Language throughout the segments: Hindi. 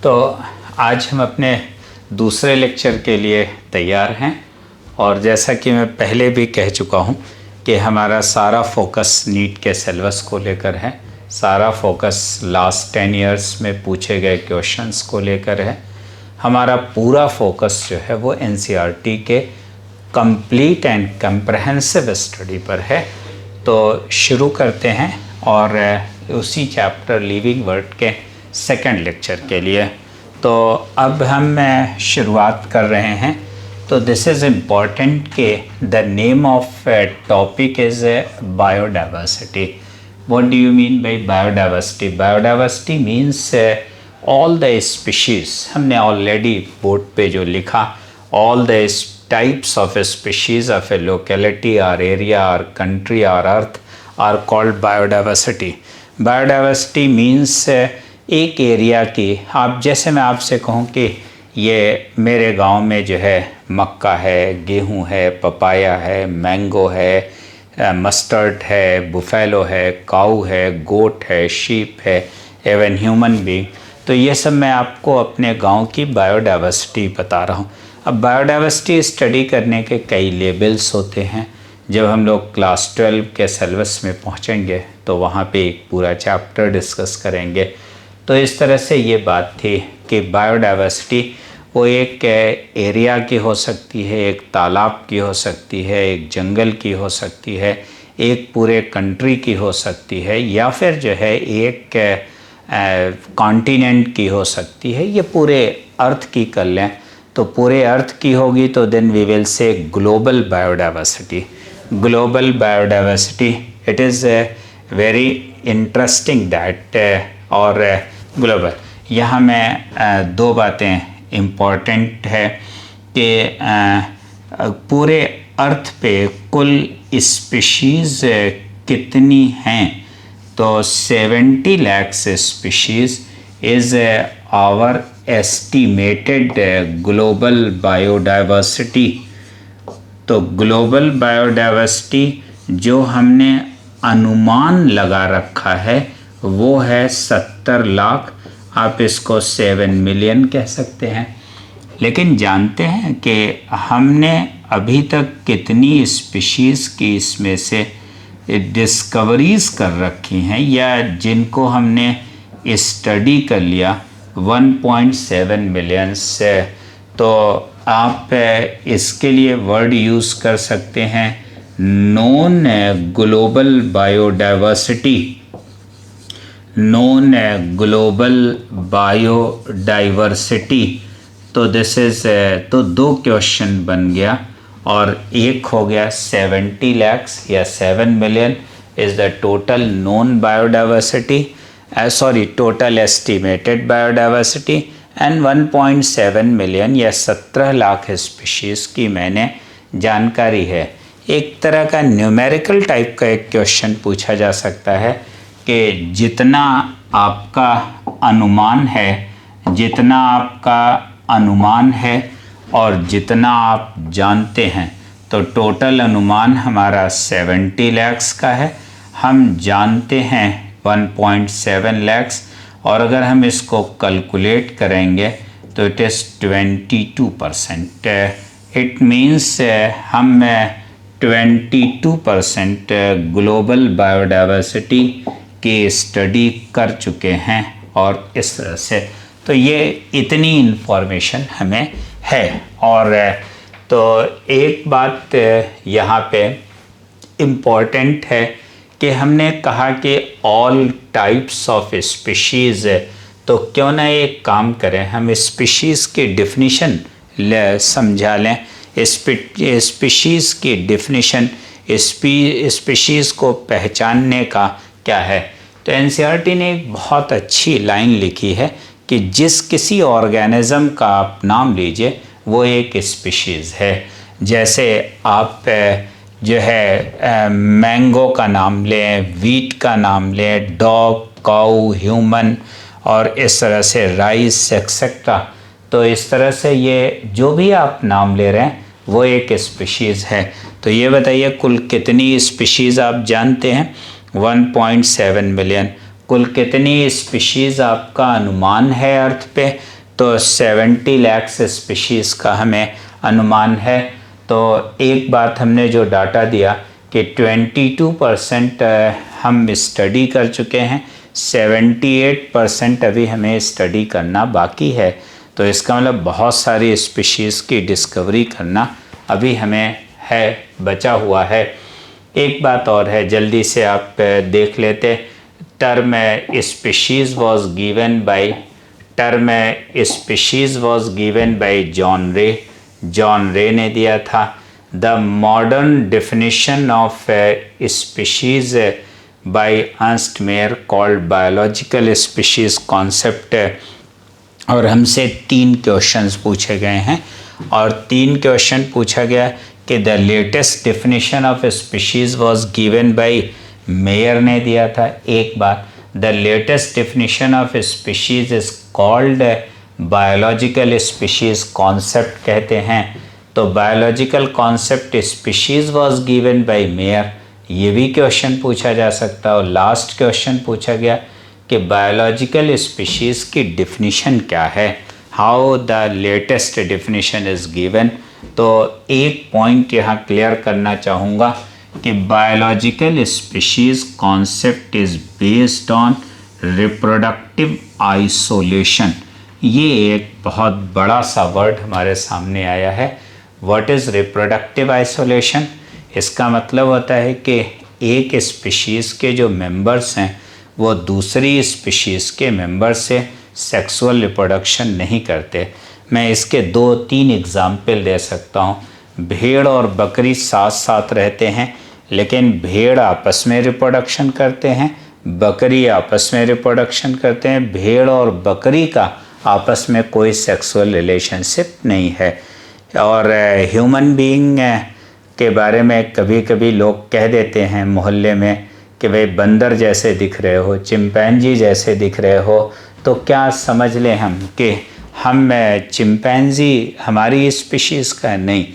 तो आज हम अपने दूसरे लेक्चर के लिए तैयार हैं और जैसा कि मैं पहले भी कह चुका हूं कि हमारा सारा फोकस नीट के सिलेबस को लेकर है। सारा फोकस लास्ट 10 इयर्स में पूछे गए क्वेश्चंस को लेकर है। हमारा पूरा फोकस जो है वो एनसीईआरटी के कंप्लीट एंड कंप्रहेंसिव स्टडी पर है। तो शुरू करते हैं और उसी चैप्टर लिविंग वर्ड के सेकंड लेक्चर के लिए। तो अब हम शुरुआत कर रहे हैं। तो दिस इज़ इम्पॉर्टेंट कि the name of topic is biodiversity. What do you mean by biodiversity? Biodiversity means all the species. हमने ऑलरेडी बोर्ड पे जो लिखा, all the types of species of a locality और एरिया और कंट्री और earth are called biodiversity. Biodiversity means एक एरिया की, आप जैसे मैं आपसे कहूँ कि ये मेरे गांव में जो है मक्का है, गेहूं है, पपाया है, मैंगो है, मस्टर्ड है, बुफेलो है, काऊ है, गोट है, शीप है, एवन ह्यूमन बीइंग। तो ये सब मैं आपको अपने गांव की बायोडाइवर्सिटी बता रहा हूँ। अब बायोडाइवर्सिटी स्टडी करने के कई लेवल्स होते हैं। जब हम लोग क्लास 12 के सिलेबस में पहुँचेंगे तो वहाँ पे एक पूरा चैप्टर डिस्कस करेंगे। तो इस तरह से ये बात थी कि बायोडाइवर्सिटी वो एक एरिया की हो सकती है, एक तालाब की हो सकती है, एक जंगल की हो सकती है, एक पूरे कंट्री की हो सकती है, या फिर जो है एक कॉन्टिनेंट की हो सकती है। ये पूरे अर्थ की कर लें तो पूरे अर्थ की होगी तो then we will say global biodiversity. Global biodiversity, it is very interesting that और ग्लोबल। यहाँ मैं दो बातें इम्पॉर्टेंट है कि पूरे अर्थ पे कुल स्पीशीज़ कितनी हैं। तो 70 lakh species is our estimated global biodiversity. तो ग्लोबल बायोडाइवर्सिटी जो हमने अनुमान लगा रखा है वो है 70 लाख। आप इसको 7 मिलियन कह सकते हैं। लेकिन जानते हैं कि हमने अभी तक कितनी स्पीशीज़ की इसमें से डिस्कवरीज कर रखी हैं या जिनको हमने स्टडी कर लिया? 1.7 मिलियन से। तो आप इसके लिए वर्ड यूज़ कर सकते हैं non global biodiversity. Non global biodiversity. तो दिस इज़ तो दो क्वेश्चन बन गया और एक हो गया 70 लैक्स या 7 million is the total non biodiversity, sorry total estimated biodiversity, and 1.7 million या 17 लाख स्पीशीज़ की मैंने जानकारी है। एक तरह का न्यूमेरिकल टाइप का एक क्वेश्चन पूछा जा सकता है कि जितना आपका अनुमान है, जितना आपका अनुमान है और जितना आप जानते हैं, तो टोटल अनुमान हमारा 70 लैक्स का है, हम जानते हैं 1.7 लैक्स, और अगर हम इसको कैलकुलेट करेंगे तो इट इज़ 22%। इट मीन्स हम 22% ग्लोबल बायोडाइवर्सिटी की स्टडी कर चुके हैं। और इस तरह से तो ये इतनी इन्फॉर्मेशन हमें है। और तो एक बात यहाँ पे इम्पॉर्टेंट है कि हमने कहा कि ऑल टाइप्स ऑफ स्पीशीज़, तो क्यों ना एक काम करें, हम स्पीशीज़ की डेफिनेशन समझा लें। स्पीशीज़ की डेफिनेशन, स्पीशीज़ को पहचानने का क्या है। तो एनसीईआरटी ने एक बहुत अच्छी लाइन लिखी है कि जिस किसी ऑर्गेनिज्म का आप नाम लीजिए वो एक स्पीशीज़ है। जैसे आप जो है मैंगो का नाम लें, वीट का नाम लें, डॉग, काऊ, ह्यूमन, और इस तरह से राइस एक्सेट्रा। तो इस तरह से ये जो भी आप नाम ले रहे हैं वो एक स्पीशीज़ है। तो ये बताइए कुल कितनी स्पीशीज़ आप जानते हैं? 1.7 मिलियन। कुल कितनी स्पीशीज़ आपका अनुमान है अर्थ पे? तो 70 लाख स्पीशीज़ का हमें अनुमान है। तो एक बात हमने जो डाटा दिया कि 22% हम स्टडी कर चुके हैं, 78% अभी हमें स्टडी करना बाकी है। तो इसका मतलब बहुत सारी स्पीशीज़ की डिस्कवरी करना अभी हमें है, बचा हुआ है। एक बात और है, जल्दी से आप देख लेते। Term species was given by John Ray ने दिया था। The modern definition of species by Ernst Mayr called biological species concept. और हमसे 3 क्वेश्चंस पूछे गए हैं और 3 क्वेश्चन पूछा गया कि the latest definition of species was given bye mayor ने दिया था। एक बात, the latest definition of species is called biological species concept कहते हैं। तो biological concept species was given bye mayor, ये भी क्वेश्चन पूछा जा सकता है। और लास्ट क्वेश्चन पूछा गया कि बायोलॉजिकल स्पीशीज़ की डिफिनीशन क्या है, how the latest definition is given. तो एक पॉइंट यहाँ क्लियर करना चाहूँगा कि biological species concept is based on reproductive isolation. ये एक बहुत बड़ा सा वर्ड हमारे सामने आया है। What is reproductive isolation? इसका मतलब होता है कि एक स्पीशीज़ के जो मेंबर्स हैं वो दूसरी स्पीशीज़ के मेंबर से सेक्सुअल रिप्रोडक्शन नहीं करते। मैं इसके 2-3 एग्जाम्पल दे सकता हूँ। भेड़ और बकरी साथ साथ रहते हैं, लेकिन भेड़ आपस में रिप्रोडक्शन करते हैं, बकरी आपस में रिप्रोडक्शन करते हैं। भेड़ और बकरी का आपस में कोई सेक्सुअल रिलेशनशिप नहीं है। और ह्यूमन बीइंग के बारे में कभी कभी लोग कह देते हैं मोहल्ले में कि भाई बंदर जैसे दिख रहे हो, चिंपैंजी जैसे दिख रहे हो। तो क्या समझ लें हम कि हम चिंपैंजी हमारी स्पीशीज़ का? नहीं,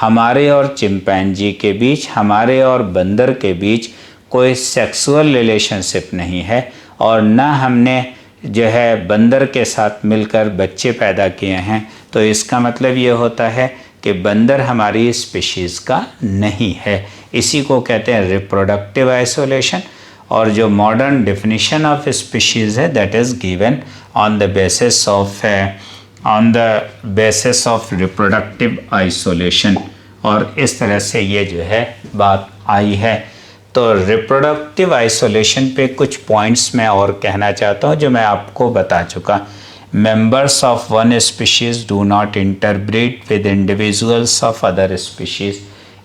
हमारे और चिंपैंजी के बीच, हमारे और बंदर के बीच कोई सेक्सुअल रिलेशनशिप नहीं है। और ना हमने जो है बंदर के साथ मिलकर बच्चे पैदा किए हैं। तो इसका मतलब ये होता है कि बंदर हमारी स्पीशीज़ का नहीं है। इसी को कहते हैं रिप्रोडक्टिव आइसोलेशन। और जो मॉडर्न डेफिनेशन ऑफ स्पीशीज़ है that is given on the basis of reproductive isolation. और इस तरह से ये जो है बात आई है। तो रिप्रोडक्टिव आइसोलेशन पे कुछ पॉइंट्स मैं और कहना चाहता हूँ जो मैं आपको बता चुका। Members of one species do not interbreed with individuals of other species,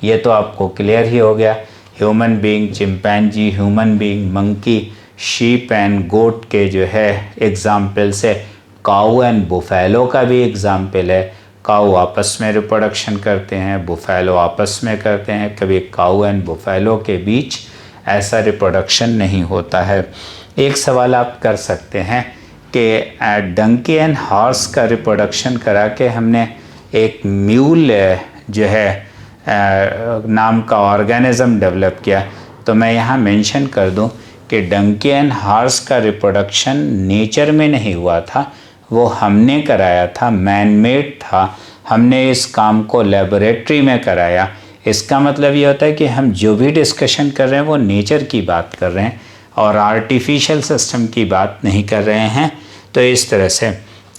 ये तो आपको क्लियर ही हो गया। Human being chimpanzee, human being monkey, sheep and goat के जो है एग्जाम्पल्स है। काऊ एंड बुफैलो का भी एग्जाम्पल है। काऊ आपस में रिप्रोडक्शन करते हैं, बुफैलो आपस में करते हैं। कभी काऊ एंड बुफैलो के बीच ऐसा रिप्रोडक्शन नहीं होता है। एक सवाल आप कर सकते हैं कि डंकी एंड हॉर्स का रिप्रोडक्शन करा के हमने एक म्यूल जो है नाम का ऑर्गेनिज्म डेवलप किया। तो मैं यहाँ मेंशन कर दूँ कि डंकी एंड हॉर्स का रिप्रोडक्शन नेचर में नहीं हुआ था, वो हमने कराया था, मैन मेड था। हमने इस काम को लेबोरेटरी में कराया। इसका मतलब ये होता है कि हम जो भी डिस्कशन कर रहे हैं वो नेचर की बात कर रहे हैं और आर्टिफिशियल सिस्टम की बात नहीं कर रहे हैं। तो इस तरह से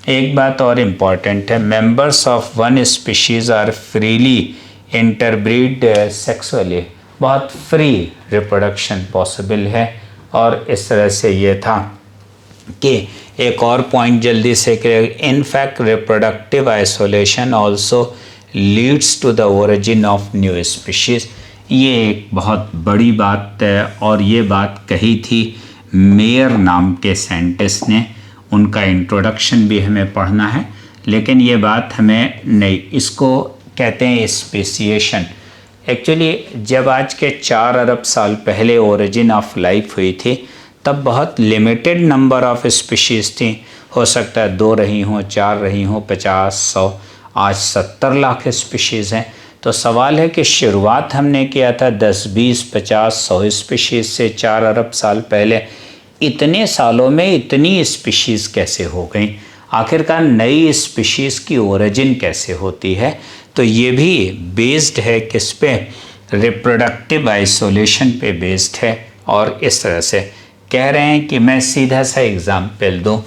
एक बात और इम्पॉर्टेंट है, members of one species are freely interbreed sexually, बहुत फ्री रिप्रोडक्शन पॉसिबल है। और इस तरह से ये था कि एक और पॉइंट जल्दी से clear, in fact reproductive isolation also leads to the origin of new species. ये एक बहुत बड़ी बात है और ये बात कही थी मेयर नाम के साइंटिस्ट ने। उनका इंट्रोडक्शन भी हमें पढ़ना है, लेकिन ये बात हमें नहीं, इसको कहते हैं स्पेसिएशन। एक्चुअली जब आज के 4 अरब साल पहले ओरिजिन ऑफ लाइफ हुई थी तब बहुत लिमिटेड नंबर ऑफ स्पीशीज़ थी। हो सकता है 2 रही हों, 4 रही हों, 50, 100, आज 70 लाख स्पीशीज़ हैं। तो सवाल है कि शुरुआत हमने किया था 10, 20, 50, 100 स्पीशीज़ से 4 अरब साल पहले। इतने सालों में इतनी स्पीशीज़ कैसे हो गई? आखिरकार नई स्पीशीज़ की ओरिजिन कैसे होती है, तो ये भी बेस्ड है किस पे, रिप्रोडक्टिव आइसोलेशन पे बेस्ड है। और इस तरह से कह रहे हैं कि मैं सीधा सा एग्जाम्पल दूं,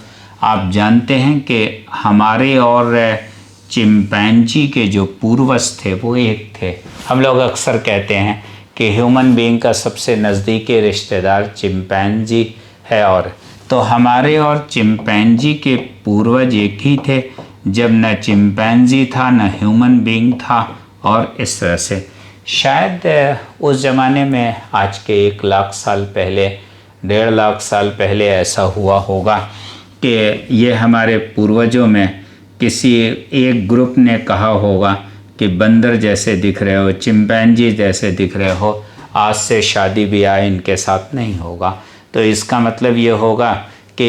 आप जानते हैं कि हमारे और चिंपैंजी के जो पूर्वज थे वो एक थे। हम लोग अक्सर कहते हैं कि ह्यूमन बीइंग का सबसे नज़दीकी रिश्तेदार चिंपैंजी है, और तो हमारे और चिंपैंजी के पूर्वज एक ही थे, जब न चिंपैंजी था न ह्यूमन बीइंग था। और इस तरह से शायद उस ज़माने में आज के 1 लाख साल पहले, 1.5 लाख साल पहले ऐसा हुआ होगा कि ये हमारे पूर्वजों में किसी एक ग्रुप ने कहा होगा कि बंदर जैसे दिख रहे हो, चिंपैंजी जैसे दिख रहे हो, आज से शादी ब्याह इनके साथ नहीं होगा। तो इसका मतलब ये होगा कि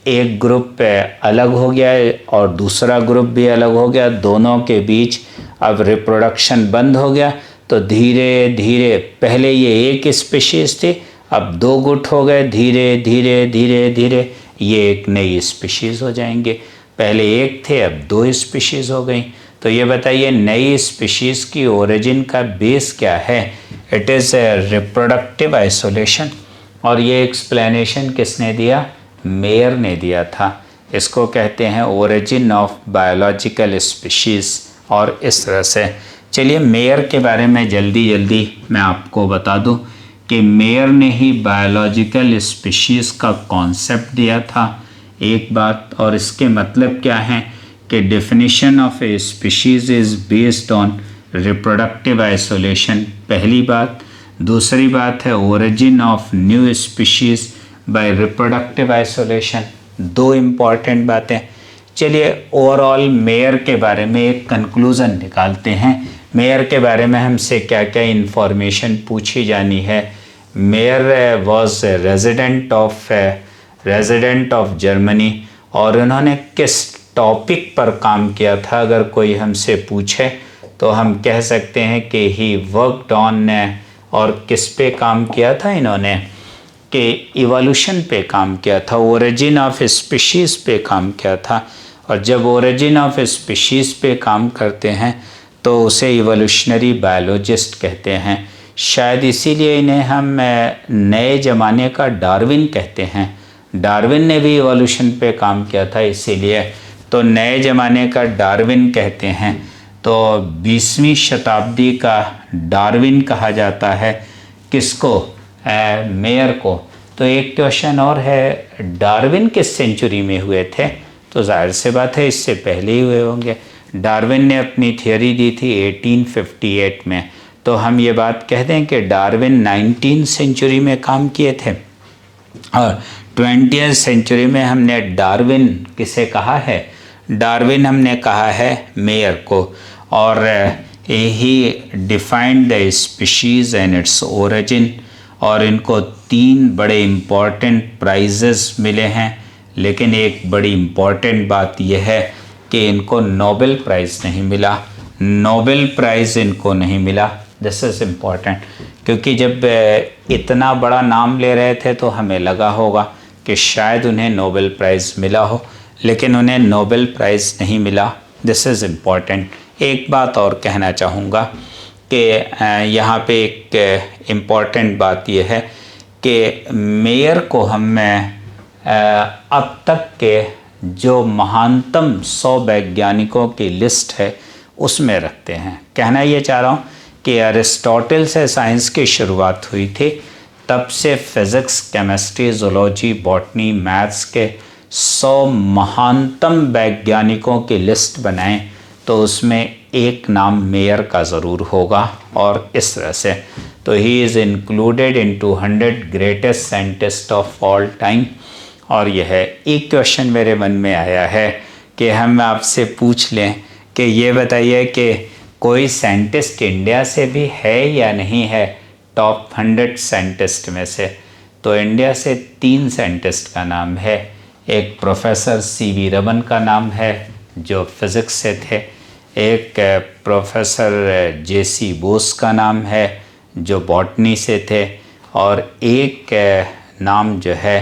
एक ग्रुप अलग हो गया और दूसरा ग्रुप भी अलग हो गया, दोनों के बीच अब रिप्रोडक्शन बंद हो गया। तो धीरे धीरे पहले ये एक स्पीशीज़ थी, अब 2 गुट हो गए, धीरे धीरे धीरे धीरे ये एक नई स्पीशीज़ हो जाएंगे। पहले एक थे, अब 2 स्पीशीज़ हो गई। तो ये बताइए नई स्पीशीज़ की ओरिजिन का बेस क्या है? It is reproductive isolation. और ये एक्सप्लेनेशन किसने दिया? मेयर ने दिया था। इसको कहते हैं ओरिजिन ऑफ बायोलॉजिकल स्पीशीज़। और इस तरह से चलिए मेयर के बारे में जल्दी जल्दी मैं आपको बता दूं कि मेयर ने ही बायोलॉजिकल स्पीशीज़ का कॉन्सेप्ट दिया था एक बात। और इसके मतलब क्या है कि definition of a species is based on reproductive isolation, पहली बात। दूसरी बात है origin of new species by reproductive isolation. 2 important बातें। चलिए ओवरऑल मेयर के बारे में एक कंक्लूज़न निकालते हैं। मेयर के बारे में हमसे क्या क्या इन्फॉर्मेशन पूछी जानी है? Mayor was resident of Germany. और उन्होंने किस टॉपिक पर काम किया था? अगर कोई हमसे पूछे तो हम कह सकते हैं कि ही वर्कड ऑन, और किस पे काम किया था इन्होंने, कि इवोल्यूशन पे काम किया था, ओरिजिन ऑफ स्पीशीज़ पे काम किया था। और जब ओरिजिन ऑफ स्पीशीज़ पे काम करते हैं तो उसे इवोल्यूशनरी बायोलॉजिस्ट कहते हैं। शायद इसीलिए इन्हें हम नए ज़माने का डार्विन कहते हैं। डार्विन ने भी इवोल्यूशन पे काम किया था, इसीलिए तो नए ज़माने का डार्विन कहते हैं। तो 20वीं शताब्दी का डार्विन कहा जाता है किसको? मेयर को। तो एक क्वेश्चन और है, डार्विन किस सेंचुरी में हुए थे? तो जाहिर से बात है इससे पहले ही हुए होंगे। डार्विन ने अपनी थियोरी दी थी 1858 में। तो हम ये बात कह दें कि डार्विन 19वीं सेंचुरी में काम किए थे। और 20वीं सेंचुरी में हमने डार्विन किसे कहा है? डार्विन हमने कहा है मेयर को। और he defined the species and its origin. और इनको 3 बड़े इम्पॉर्टेंट प्राइजेस मिले हैं। लेकिन एक बड़ी इम्पॉर्टेंट बात यह है कि इनको नोबेल प्राइज़ नहीं मिला। नोबेल प्राइज़ इनको नहीं मिला। दिस इज़ इम्पॉर्टेंट, क्योंकि जब इतना बड़ा नाम ले रहे थे तो हमें लगा होगा कि शायद उन्हें नोबेल प्राइज़ मिला हो, लेकिन उन्हें नोबेल प्राइज़ नहीं मिला। This is important. एक बात और कहना चाहूँगा कि यहाँ पे एक इम्पॉर्टेंट बात यह है कि मेयर को हम अब तक के जो महानतम 100 वैज्ञानिकों की लिस्ट है उसमें रखते हैं। कहना ये चाह रहा हूँ कि अरिस्टोटल से साइंस की शुरुआत हुई थी, तब से physics, chemistry, zoology, botany, maths के 100 महानतम वैज्ञानिकों की लिस्ट बनाएं तो उसमें एक नाम मेयर का ज़रूर होगा। और इस तरह से तो he is included in 200 greatest scientist of all time. और यह एक क्वेश्चन मेरे मन में आया है कि हम आपसे पूछ लें कि ये बताइए कि कोई साइंटिस्ट इंडिया से भी है या नहीं है टॉप 100 साइंटिस्ट में से? तो इंडिया से 3 साइंटिस्ट का नाम है। एक प्रोफेसर CV रमन का नाम है जो फिज़िक्स से थे, एक प्रोफेसर JC बोस का नाम है जो बॉटनी से थे, और एक नाम जो है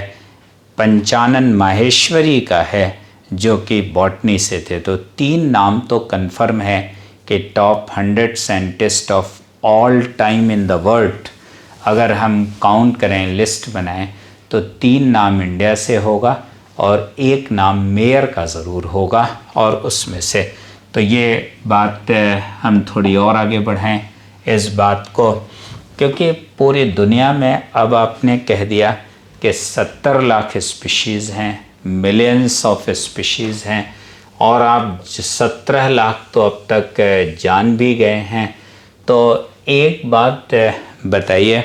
पंचानन माहेश्वरी का है जो कि बॉटनी से थे। तो 3 नाम तो कंफर्म है कि top 100 scientist of all time in the world, अगर हम काउंट करें, लिस्ट बनाएं, तो 3 नाम इंडिया से होगा और 1 नाम मेयर का ज़रूर होगा। और उसमें से तो ये बात हम थोड़ी और आगे बढ़ाएं इस बात को, क्योंकि पूरी दुनिया में अब आपने कह दिया कि 70 लाख स्पीशीज़ हैं, मिलियंस ऑफ स्पीशीज़ हैं, और आप 17 लाख तो अब तक जान भी गए हैं। तो एक बात बताइए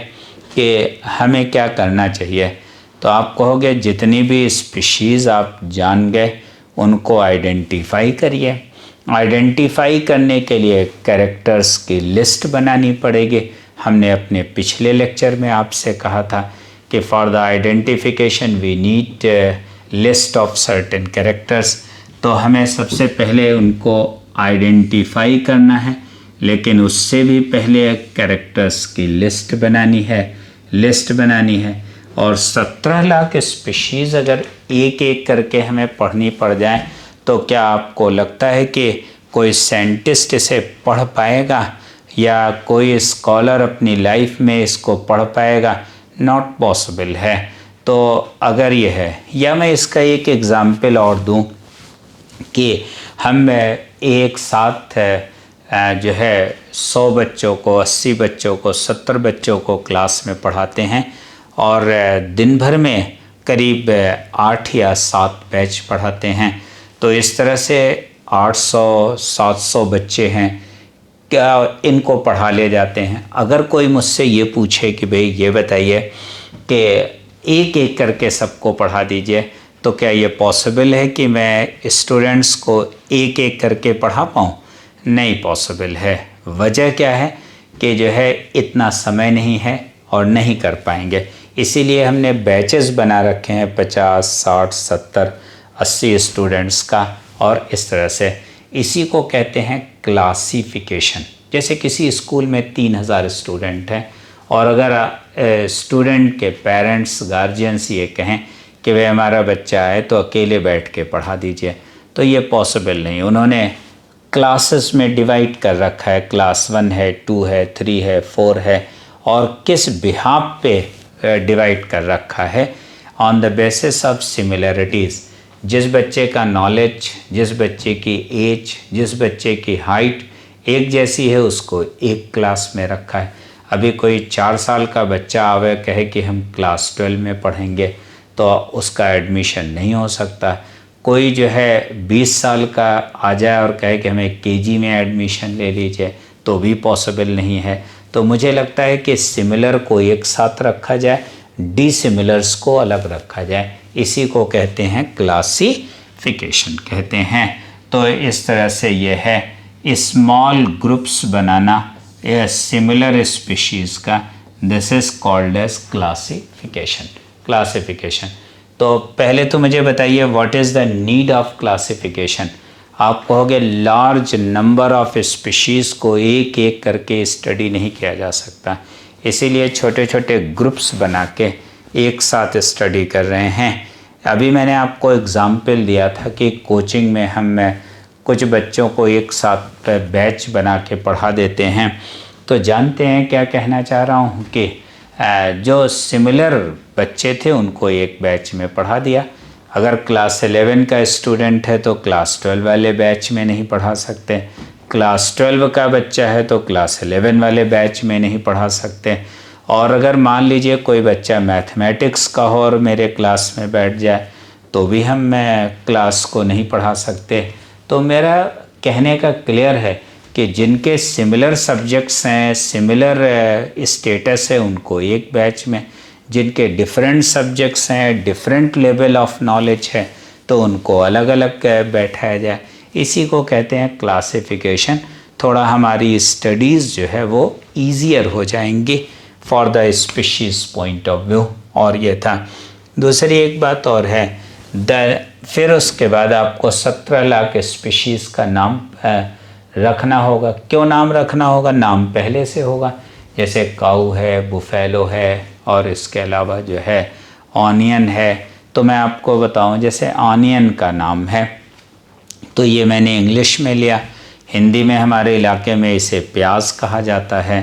कि हमें क्या करना चाहिए। तो आप कहोगे जितनी भी स्पीशीज़ आप जान गए उनको आइडेंटिफाई करिए। आइडेंटिफाई करने के लिए कैरेक्टर्स की लिस्ट बनानी पड़ेगी। हमने अपने पिछले लेक्चर में आपसे कहा था कि for the identification we need list of certain characters. तो हमें सबसे पहले उनको आइडेंटिफाई करना है, लेकिन उससे भी पहले कैरेक्टर्स की लिस्ट बनानी है। और 17 लाख स्पीशीज़ अगर एक एक करके हमें पढ़नी पड़ जाए तो क्या आपको लगता है कि कोई साइंटिस्ट इसे पढ़ पाएगा या कोई स्कॉलर अपनी लाइफ में इसको पढ़ पाएगा? नॉट पॉसिबल है। तो अगर ये है, या मैं इसका एक एग्ज़ाम्पल और दूं कि हम एक साथ जो है 100 बच्चों को, 80 बच्चों को, 70 बच्चों को क्लास में पढ़ाते हैं और दिन भर में करीब 8 या 7 बैच पढ़ाते हैं। तो इस तरह से 800-700 बच्चे हैं, क्या इनको पढ़ा ले जाते हैं। अगर कोई मुझसे ये पूछे कि भाई ये बताइए कि एक एक करके सबको पढ़ा दीजिए, तो क्या ये पॉसिबल है कि मैं स्टूडेंट्स को एक एक करके पढ़ा पाऊँ? नहीं पॉसिबल है। वजह क्या है कि जो है इतना समय नहीं है और नहीं कर पाएंगे। इसीलिए हमने बैचेस बना रखे हैं 50, 60, 70, 80 स्टूडेंट्स का, और इस तरह से। इसी को कहते हैं क्लासिफिकेशन। जैसे किसी स्कूल में 3000 स्टूडेंट हैं और अगर स्टूडेंट के पेरेंट्स, गार्जियंस ये कहें कि वे हमारा बच्चा आए तो अकेले बैठ के पढ़ा दीजिए, तो ये पॉसिबल नहीं। उन्होंने क्लासेस में डिवाइड कर रखा है, क्लास 1 है, 2 है, 3 है, 4 है, और किस बिहाफ पे डिवाइड कर रखा है? On the basis of similarities. जिस बच्चे का नॉलेज, जिस बच्चे की एज, जिस बच्चे की हाइट एक जैसी है, उसको एक क्लास में रखा है। अभी कोई 4 साल का बच्चा आवे कहे कि हम क्लास 12 में पढ़ेंगे, तो उसका एडमिशन नहीं हो सकता। कोई जो है 20 साल का आ जाए और कहे कि हमें केजी में एडमिशन ले लीजिए, तो भी पॉसिबल नहीं है। तो मुझे लगता है कि सिमिलर को एक साथ रखा जाए, डिसिमिलर्स को अलग रखा जाए। इसी को कहते हैं क्लासिफिकेशन कहते हैं। तो इस तरह से ये है स्मॉल ग्रुप्स बनाना या सिमिलर स्पीशीज़ का, this is called as classification. तो पहले तो मुझे बताइए what is the need of classification. आप कहोगे लार्ज नंबर ऑफ स्पीशीज़ को एक एक करके स्टडी नहीं किया जा सकता, इसीलिए छोटे छोटे ग्रुप्स बना के एक साथ स्टडी कर रहे हैं। अभी मैंने आपको एग्ज़ाम्पल दिया था कि कोचिंग में हम कुछ बच्चों को एक साथ बैच बना के पढ़ा देते हैं। तो जानते हैं क्या कहना चाह रहा हूँ कि जो सिमिलर बच्चे थे उनको एक बैच में पढ़ा दिया। अगर क्लास 11 का स्टूडेंट है तो क्लास 12 वाले बैच में नहीं पढ़ा सकते, क्लास 12 का बच्चा है तो क्लास 11 वाले बैच में नहीं पढ़ा सकते। और अगर मान लीजिए कोई बच्चा मैथमेटिक्स का हो और मेरे क्लास में बैठ जाए तो भी हम क्लास को नहीं पढ़ा सकते। तो मेरा कहने का क्लियर है कि जिनके सिमिलर सब्जेक्ट्स हैं, सिमिलर स्टेटस है, उनको एक बैच में, जिनके डिफरेंट सब्जेक्ट्स हैं, डिफरेंट लेवल ऑफ नॉलेज है, तो उनको अलग अलग बैठाया जाए। इसी को कहते हैं क्लासिफिकेशन। थोड़ा हमारी स्टडीज़ जो है वो ईजियर हो जाएंगी for the species point of view. और ये था। दूसरी एक बात और है, फिर उसके बाद आपको 17 लाख स्पीशीज़ का नाम रखना होगा। क्यों नाम रखना होगा? नाम पहले से होगा, जैसे काऊ है, बुफेलो है, और इसके अलावा जो है ऑनियन है। तो मैं आपको बताऊं, जैसे ऑनियन का नाम है तो ये मैंने इंग्लिश में लिया। हिंदी में हमारे इलाके में इसे प्याज कहा जाता है।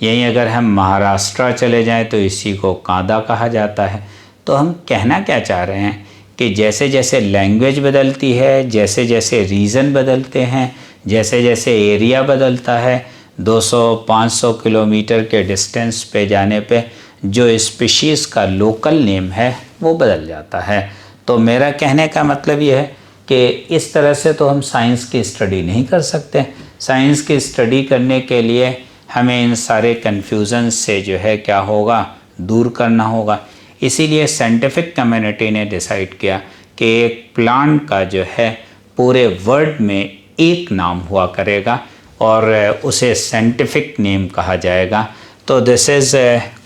यहीं अगर हम महाराष्ट्र चले जाएं तो इसी को कांदा कहा जाता है। तो हम कहना क्या चाह रहे हैं कि जैसे जैसे लैंग्वेज बदलती है, जैसे जैसे रीजन बदलते हैं, जैसे जैसे एरिया बदलता है, 200-500 किलोमीटर के डिस्टेंस पे जाने पे जो स्पीशीज़ का लोकल नेम है वो बदल जाता है। तो मेरा कहने का मतलब ये है कि इस तरह से तो हम साइंस की स्टडी नहीं कर सकते। साइंस की स्टडी करने के लिए हमें इन सारे कन्फ्यूज़न से जो है क्या होगा, दूर करना होगा। इसीलिए साइंटिफिक कम्युनिटी ने डिसाइड किया कि एक प्लांट का जो है पूरे वर्ल्ड में एक नाम हुआ करेगा और उसे साइंटिफिक नेम कहा जाएगा। तो दिस इज़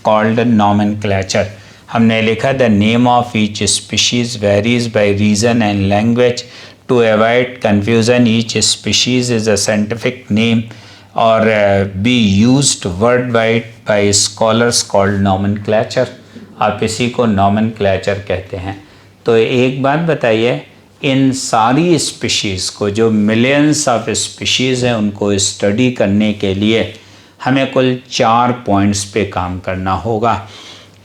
कॉल्ड नॉमेनक्लेचर। हमने लिखा the name of each species varies by region and language to avoid confusion each species is a scientific name और be used world wide by scholars called nomenclature. आप इसी को नॉमेनक्लेचर कहते हैं। तो एक बात बताइए, इन सारी स्पीशीज़ को, जो मिलियंस ऑफ स्पीशीज़ हैं, उनको स्टडी करने के लिए हमें कुल 4 पॉइंट्स पे काम करना होगा।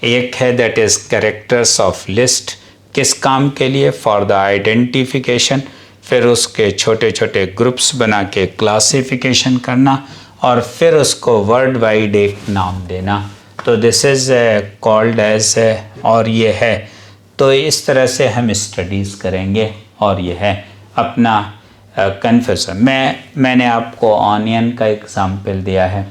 एक है that is characters of list, किस काम के लिए, फॉर द आइडेंटिफिकेशन। फिर उसके छोटे छोटे ग्रुप्स बना के क्लासिफिकेशन करना और फिर उसको वर्ल्ड वाइड एक नाम देना। तो दिस इज़ कॉल्ड एज, और ये है। तो इस तरह से हम स्टडीज़ करेंगे और ये है अपना कन्फ्यूज़न। मैंने आपको ऑनियन का एग्ज़ाम्पल दिया है।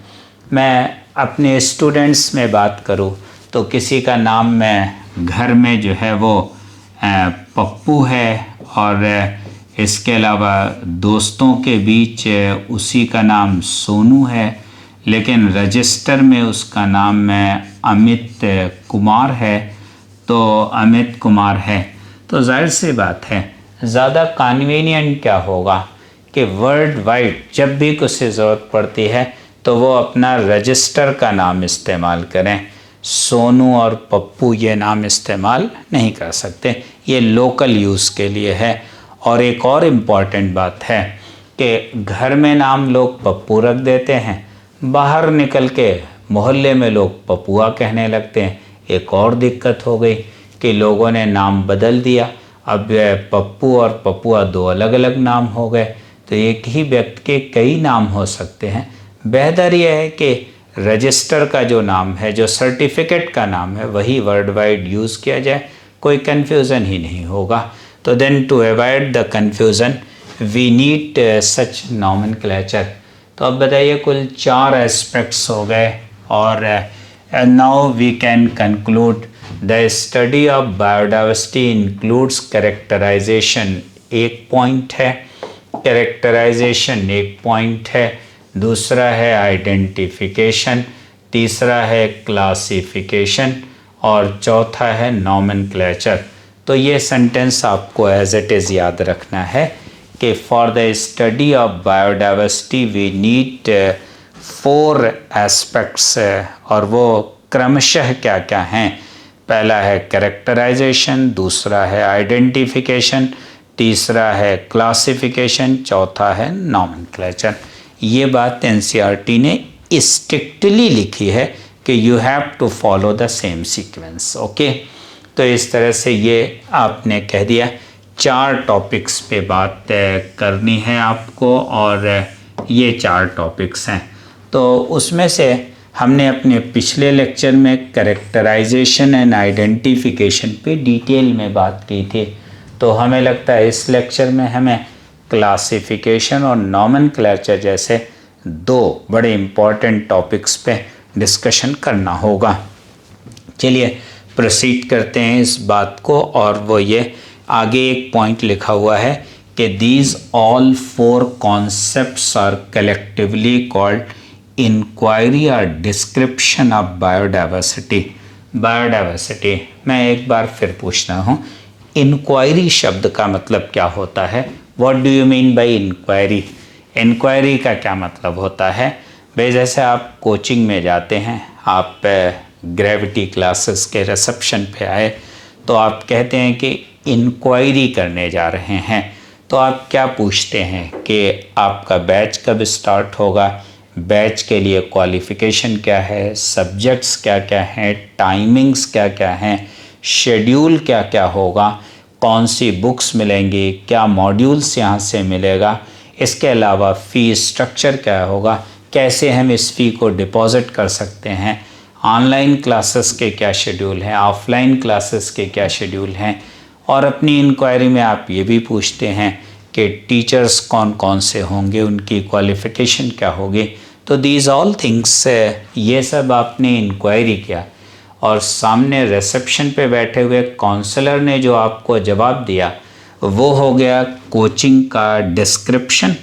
मैं अपने स्टूडेंट्स में बात करूं तो किसी का नाम मैं घर में जो है वो पप्पू है और इसके अलावा दोस्तों के बीच उसी का नाम सोनू है, लेकिन रजिस्टर में उसका नाम अमित कुमार है, तो अमित कुमार है। तो जाहिर सी बात है, ज़्यादा कन्वीनियंट क्या होगा कि वर्ल्ड वाइड जब भी कुछ ज़रूरत पड़ती है तो वो अपना रजिस्टर का नाम इस्तेमाल करें। सोनू और पप्पू ये नाम इस्तेमाल नहीं कर सकते, ये लोकल यूज़ के लिए है। और एक और इम्पॉर्टेंट बात है कि घर में नाम लोग पप्पू रख देते हैं, बाहर निकल के मोहल्ले में लोग पपुआ कहने लगते हैं। एक और दिक्कत हो गई कि लोगों ने नाम बदल दिया, अब पप्पू और पपुआ 2 अलग अलग नाम हो गए। तो एक ही व्यक्ति के कई नाम हो सकते हैं। बेहतर यह है कि रजिस्टर का जो नाम है, जो सर्टिफिकेट का नाम है, वही वर्ल्ड वाइड यूज़ किया जाए, कोई कन्फ्यूज़न ही नहीं होगा। तो then to avoid the confusion we need such nomenclature. तो अब बताइए, कुल 4 एस्पेक्ट्स हो गए और now we can conclude the study of biodiversity includes characterisation, एक पॉइंट है, कैरेक्टराइजेशन एक पॉइंट है, दूसरा है आइडेंटिफिकेशन, तीसरा है क्लासिफिकेशन और चौथा है नॉमेनक्लेचर। तो ये सेंटेंस आपको एज इट इज़ याद रखना है कि for the study of biodiversity we need 4 aspects, और वो क्रमशः क्या क्या हैं। पहला है कैरेक्टराइजेशन, दूसरा है आइडेंटिफिकेशन, तीसरा है क्लासिफिकेशन, चौथा है नॉमेनक्लेचर। ये बात एनसीईआरटी ने स्ट्रिक्टली लिखी है कि you have to follow the same sequence. Okay, तो इस तरह से ये आपने कह दिया। 4 टॉपिक्स पे बात करनी है आपको और ये 4 टॉपिक्स हैं। तो उसमें से हमने अपने पिछले लेक्चर में कैरेक्टराइजेशन एंड आइडेंटिफिकेशन पे डिटेल में बात की थी। तो हमें लगता है इस लेक्चर में हमें क्लासिफिकेशन और नॉमेनक्लेचर जैसे 2 बड़े इम्पॉर्टेंट टॉपिक्स पे डिस्कशन करना होगा। चलिए प्रोसीड करते हैं इस बात को, और वो ये आगे एक पॉइंट लिखा हुआ है कि these all 4 concepts are collectively called inquiry और डिस्क्रिप्शन ऑफ बायोडाइवर्सिटी। बायोडाइवर्सिटी, मैं एक बार फिर पूछना हूँ, इंक्वायरी शब्द का मतलब क्या होता है? What do you mean by inquiry? Inquiry का क्या मतलब होता है? भाई जैसे आप कोचिंग में जाते हैं, आप ग्रेविटी क्लासेस के रिसेप्शन पे आए तो आप कहते हैं कि इंक्वायरी करने जा रहे हैं। तो आप क्या पूछते हैं कि आपका बैच कब स्टार्ट होगा, बैच के लिए क्वालिफ़िकेशन क्या है, सब्जेक्ट्स क्या क्या हैं, टाइमिंग्स क्या क्या हैं, शेड्यूल क्या क्या होगा, कौन सी बुक्स मिलेंगी, क्या मॉड्यूल्स यहाँ से मिलेगा, इसके अलावा फ़ी स्ट्रक्चर क्या होगा, कैसे हम इस फ़ी को डिपॉज़िट कर सकते हैं, ऑनलाइन क्लासेस के क्या शेड्यूल हैं, ऑफलाइन क्लासेस के क्या शेड्यूल हैं, और अपनी इंक्वायरी में आप ये भी पूछते हैं कि टीचर्स कौन कौन से होंगे, उनकी क्वालिफ़िकेशन क्या होगी। तो दीज ऑल थिंग्स, ये सब आपने इंक्वायरी किया और सामने रिसेप्शन पे बैठे हुए काउंसलर ने जो आपको जवाब दिया वो हो गया कोचिंग का description,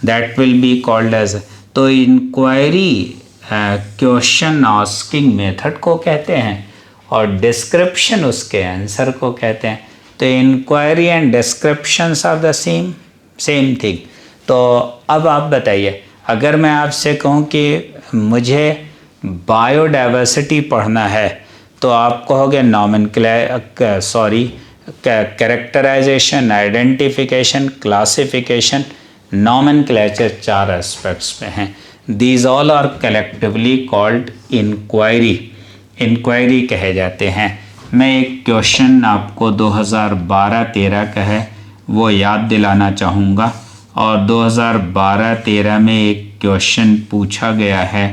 that will be called as. तो इंक्वायरी क्वेश्चन आस्किंग मेथड को कहते हैं और डिस्क्रिप्शन उसके आंसर को कहते हैं। तो inquiry and descriptions are the same thing. तो अब आप बताइए, अगर मैं आपसे कहूँ कि मुझे बायोडाइवर्सिटी पढ़ना है तो आप कहोगे characterisation, identification, classification, nomenclature, 4 aspects में हैं। These all are collectively called inquiry, inquiry कहे जाते हैं। मैं एक क्वेश्चन आपको 2012-13 का है वो याद दिलाना चाहूँगा, और 2012-13 में एक क्वेश्चन पूछा गया है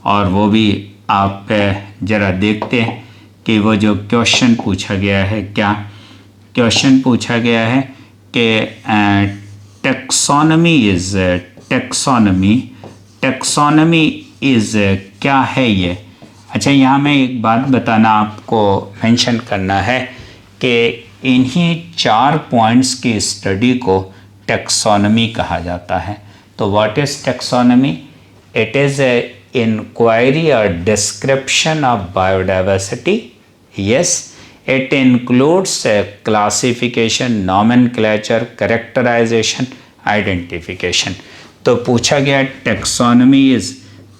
और वो भी आप ज़रा देखते हैं कि वो जो क्वेश्चन पूछा गया है, क्या क्वेश्चन पूछा गया है कि टेक्सोनमी इज़ क्या है ये। अच्छा, यहाँ मैं एक बात बताना आपको मेंशन करना है कि इन्हीं 4 पॉइंट्स की स्टडी को टेक्सोनमी कहा जाता है। तो what is taxonomy? It is a inquiry और description of biodiversity. Yes, it includes classification, nomenclature, characterization, identification। तो पूछा गया टेक्सोनमी इज,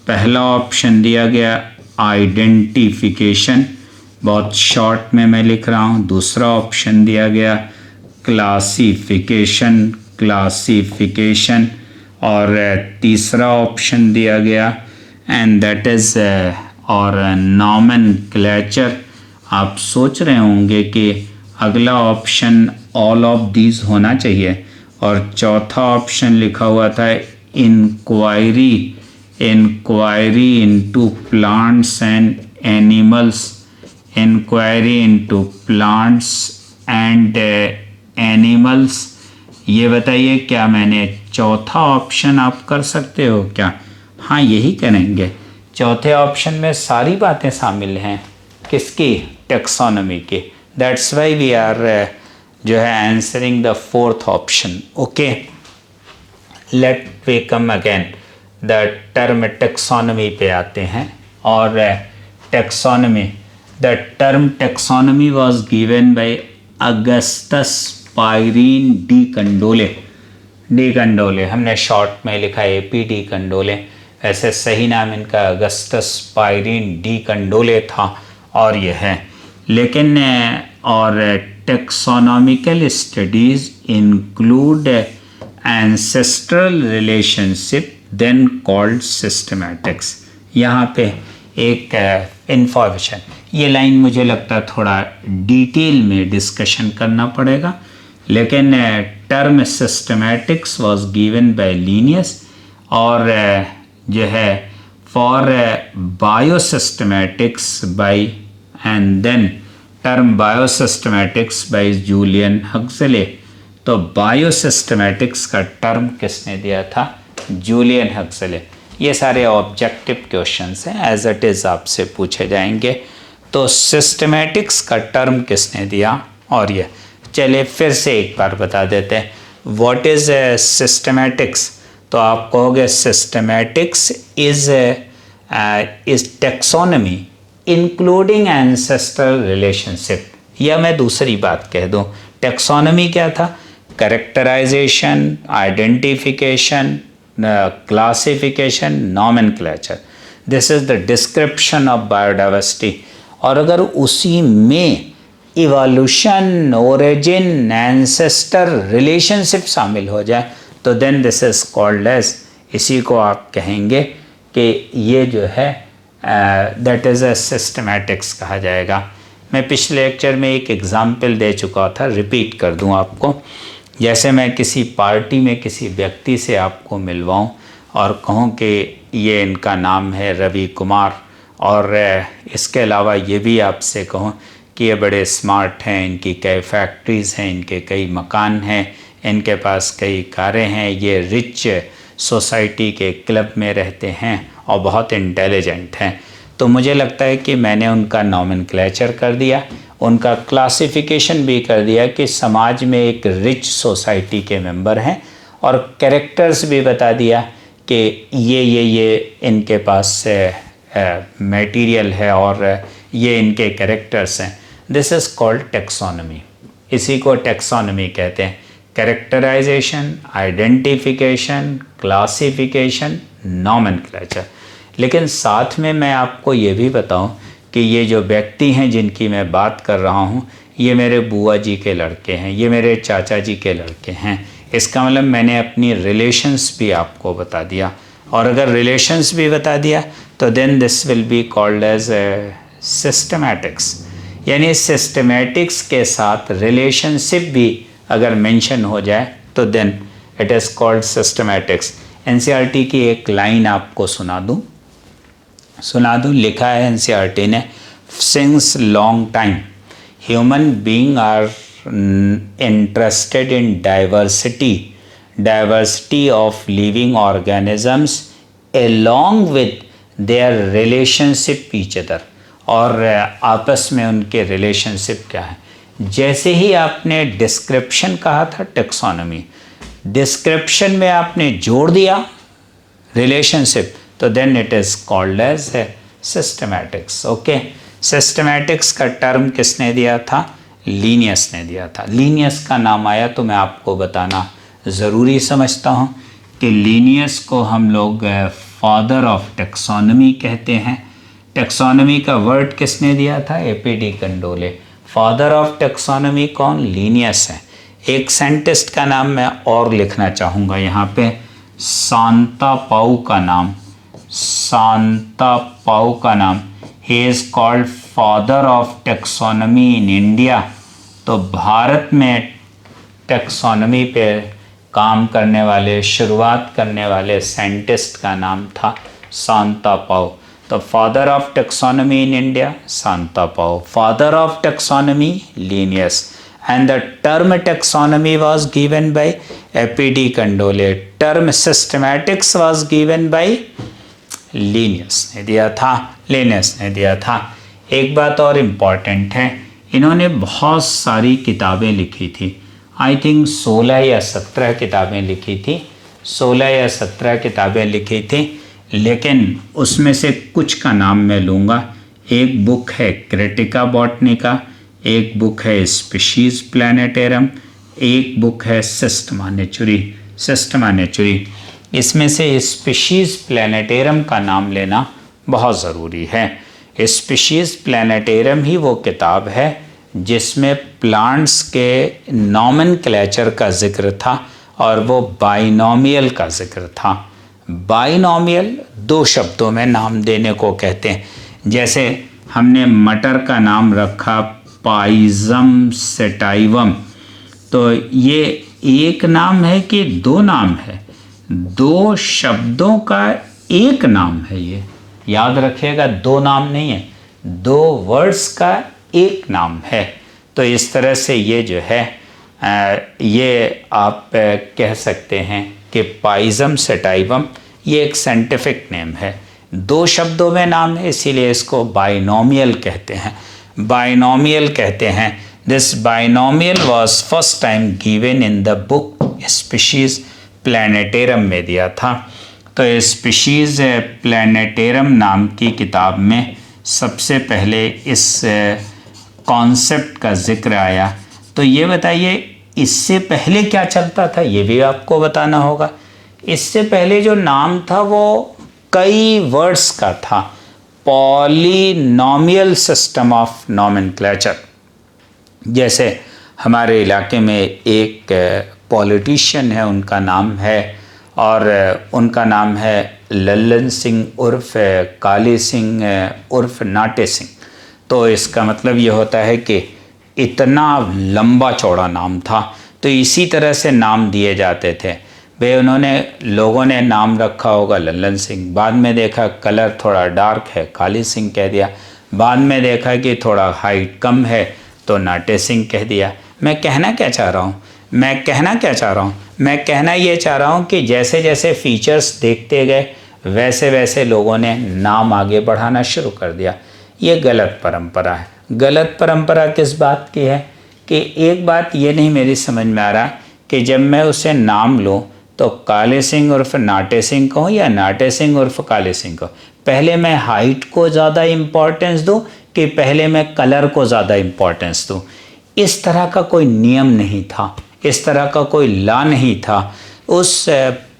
पहला ऑप्शन दिया गया आइडेंटिफिकेशन, बहुत शॉर्ट में मैं लिख रहा हूँ। दूसरा ऑप्शन दिया गया क्लासिफिकेशन, और तीसरा ऑप्शन दिया गया एंड दैट इज़ और नॉमेनक्लेचर। आप सोच रहे होंगे कि अगला ऑप्शन ऑल ऑफ दीज होना चाहिए, और चौथा ऑप्शन लिखा हुआ था inquiry into plants and animals, inquiry into plants and animals. ये बताइए क्या मैंने चौथा ऑप्शन आप कर सकते हो क्या? हाँ, यही करेंगे। चौथे ऑप्शन में सारी बातें शामिल हैं, किसकी? टेक्सोनमी की। दैट्स वाई वी आर जो है answering the fourth option. Okay, let we come again the term taxonomy पे आते हैं। और taxonomy, the term taxonomy was given by Augustus Pyramus de Candolle, हमने शॉर्ट में लिखा है AP डी कंडोले, ऐसे सही नाम इनका अगस्टस पायरीन डी कंडोले था और यह है। लेकिन और taxonomical studies include ancestral relationship then called systematics. यहाँ पे एक इंफॉर्मेशन, ये लाइन मुझे लगता है थोड़ा डिटेल में डिस्कशन करना पड़ेगा, लेकिन term systematics was given by Linnaeus, और जो है for biosystematics by and then term biosystematics by Julian Huxley. तो बायोसिस्टमैटिक्स का टर्म किसने दिया था? Julian Huxley. ये सारे ऑब्जेक्टिव क्वेश्चंस हैं, एज इट इज़ आपसे पूछे जाएंगे। तो सिस्टमैटिक्स का टर्म किसने दिया? और ये चलिए फिर से एक बार बता देते हैं, व्हाट इज़ सिस्टमैटिक्स। तो आप कहोगे systematics is taxonomy including ancestral relationship. या मैं दूसरी बात कह दूँ, टेक्सोनमी क्या था? Characterisation, identification, classification, nomenclature. This is the description of biodiversity. और अगर उसी में इवोल्यूशन, ओरिजिन, एंसेस्टर, रिलेशनशिप शामिल हो जाए तो then this is called as, इसी को आप कहेंगे कि ये जो है दैट इज़ अ सिस्टमैटिक्स कहा जाएगा। मैं पिछले लेक्चर में एक एग्जाम्पल दे चुका था, रिपीट कर दूं आपको। जैसे मैं किसी पार्टी में किसी व्यक्ति से आपको मिलवाऊं और कहूं कि ये इनका नाम है रवि कुमार, और इसके अलावा ये भी आपसे कहूं कि ये बड़े स्मार्ट हैं, इनकी कई फैक्ट्रीज़ हैं, इनके कई मकान हैं, इनके पास कई कारें हैं, ये रिच सोसाइटी के क्लब में रहते हैं और बहुत इंटेलिजेंट हैं, तो मुझे लगता है कि मैंने उनका नॉमेनक्लेचर कर दिया, उनका क्लासिफिकेशन भी कर दिया कि समाज में एक रिच सोसाइटी के मेंबर हैं, और कैरेक्टर्स भी बता दिया कि ये इनके पास मटेरियल है और ये इनके कैरेक्टर्स हैं। This is called taxonomy. इसी को टेक्सोनमी कहते हैं, कैरेक्टराइजेशन, आइडेंटिफिकेशन, क्लासिफिकेशन, नॉमेनक्लेचर। लेकिन साथ में मैं आपको ये भी बताऊं कि ये जो व्यक्ति हैं जिनकी मैं बात कर रहा हूँ, ये मेरे बुआ जी के लड़के हैं, ये मेरे चाचा जी के लड़के हैं। इसका मतलब मैंने अपनी रिलेशंस भी आपको बता दिया, और अगर रिलेशंस भी बता दिया तो then this will be called as systematics. यानी सिस्टमैटिक्स के साथ रिलेशनशिप भी अगर मेंशन हो जाए तो then it is called systematics. NCERT की एक लाइन आपको सुना दूं, लिखा है एनसीईआरटी ने, since long time human being are interested in diversity of living organisms along with their relationship each other, और आपस में उनके रिलेशनशिप क्या है। जैसे ही आपने डिस्क्रिप्शन कहा था टेक्सोनमी, डिस्क्रिप्शन में आपने जोड़ दिया रिलेशनशिप, तो then it is called as systematics. Okay, systematics का टर्म किसने दिया था? लीनियस ने दिया था। लीनियस का नाम आया तो मैं आपको बताना ज़रूरी समझता हूँ कि लीनियस को हम लोग फादर ऑफ टेक्सोनमी कहते हैं। टेक्सोनमी का वर्ड किसने दिया था? एपीडी कंडोले। फादर ऑफ टेक्सोनमी कौन? लीनियस है। एक साइंटिस्ट का नाम मैं और लिखना चाहूँगा यहाँ पे, सांतापाउ का नाम, सांतापाउ का नाम। He is called father of taxonomy in India. तो भारत में टेक्सोनमी पे काम करने वाले, शुरुआत करने वाले साइंटिस्ट का नाम था सांतापाउ। तो father of taxonomy in India Santapau, father of taxonomy Linnaeus, and the term taxonomy was given by A.P.D. Condole. Term systematics was given by Linnaeus ने दिया था, Linnaeus ने दिया था। एक बात और इम्पॉर्टेंट है, इन्होंने बहुत सारी किताबें लिखी थी। आई थिंक 16 या 17 किताबें लिखी थी, 16 या 17 किताबें लिखी थी, लेकिन उसमें से कुछ का नाम मैं लूँगा। एक बुक है क्रिटिका बॉटनिका, एक बुक है स्पीशीज प्लैनेटेरम, एक बुक है सिस्टमा नेचुरी। इसमें से स्पीशीज प्लैनेटेरम का नाम लेना बहुत ज़रूरी है। स्पीशीज प्लैनेटेरम ही वो किताब है जिसमें प्लांट्स के नॉमेनक्लेचर का जिक्र था और वो बाइनोमियल का जिक्र था। बाइनोमियल दो शब्दों में नाम देने को कहते हैं। जैसे हमने मटर का नाम रखा पाइजम सेटाइवम, तो ये एक नाम है कि दो नाम है? दो शब्दों का एक नाम है। ये याद रखिएगा, दो नाम नहीं है, दो वर्ड्स का एक नाम है। तो इस तरह से ये जो है ये आप कह सकते हैं कि पाइजम सेटाइवम ये एक साइंटिफिक नेम है, दो शब्दों में नाम है, इसीलिए इसको बाइनोमियल कहते हैं। बाइनोमियल कहते हैं। This binomial was first time given in the book species plantarum में दिया था। तो स्पीशीज प्लैनेटेरम नाम की किताब में सबसे पहले इस कॉन्सेप्ट का जिक्र आया। तो ये बताइए इससे पहले क्या चलता था, ये भी आपको बताना होगा। इससे पहले जो नाम था वो कई वर्ड्स का था, पॉलिनोमियल सिस्टम ऑफ नॉमेनक्लेचर। जैसे हमारे इलाके में एक पॉलिटिशियन है, उनका नाम है, और उनका नाम है लल्लन सिंह उर्फ काली सिंह उर्फ नाटे सिंह। तो इसका मतलब ये होता है कि इतना लंबा चौड़ा नाम था, तो इसी तरह से नाम दिए जाते थे। वे उन्होंने लोगों ने नाम रखा होगा लल्लन सिंह, बाद में देखा कलर थोड़ा डार्क है, काली सिंह कह दिया, बाद में देखा कि थोड़ा हाइट कम है तो नाटे सिंह कह दिया। मैं कहना क्या चाह रहा हूँ, मैं कहना ये चाह रहा हूँ कि जैसे जैसे फीचर्स देखते गए वैसे वैसे लोगों ने नाम आगे बढ़ाना शुरू कर दिया। ये गलत परंपरा है। गलत परंपरा किस बात की है कि एक बात ये नहीं मेरी समझ में आ रहा कि जब मैं उसे नाम लूँ तो काले सिंह उर्फ नाटे सिंह कहूँ या नाटे सिंह उर्फ काले सिंह कहूँ। पहले मैं हाइट को ज़्यादा इम्पोर्टेंस दूँ कि पहले मैं कलर को ज़्यादा इम्पोर्टेंस दूँ? इस तरह का कोई नियम नहीं था, इस तरह का कोई लॉ नहीं था। उस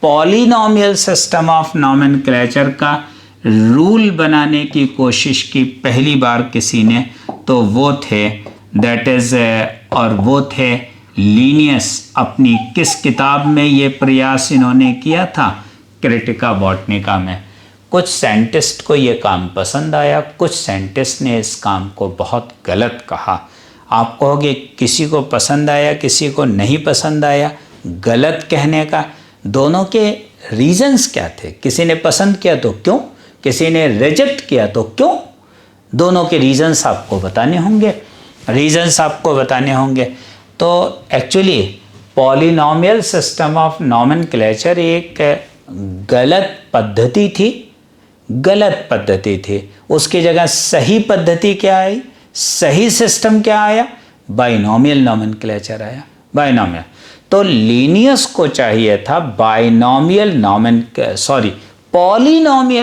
पॉलिनॉमियल सिस्टम ऑफ नॉमेनक्लेचर का रूल बनाने की कोशिश की पहली बार किसी ने, तो वो थे वो थे लीनियस। अपनी किस किताब में ये प्रयास इन्होंने किया था? क्रिटिका बॉटनिका में। कुछ साइंटिस्ट को ये काम पसंद आया, कुछ साइंटिस्ट ने इस काम को बहुत गलत कहा। आप कहोगे किसी को पसंद आया, किसी को नहीं पसंद आया। गलत कहने का दोनों के रीजंस क्या थे? किसी ने पसंद किया तो क्यों, किसी ने रिजेक्ट किया तो क्यों? दोनों के रीजंस आपको बताने होंगे। तो actually polynomial system of nomenclature एक गलत पद्धति थी। उसकी जगह सही पद्धति क्या आई, सही सिस्टम क्या आया? बाइनॉमियल नॉमेनक्लेचर आया। बाइनॉमियल। तो लीनियस को चाहिए था पॉलिनॉमियल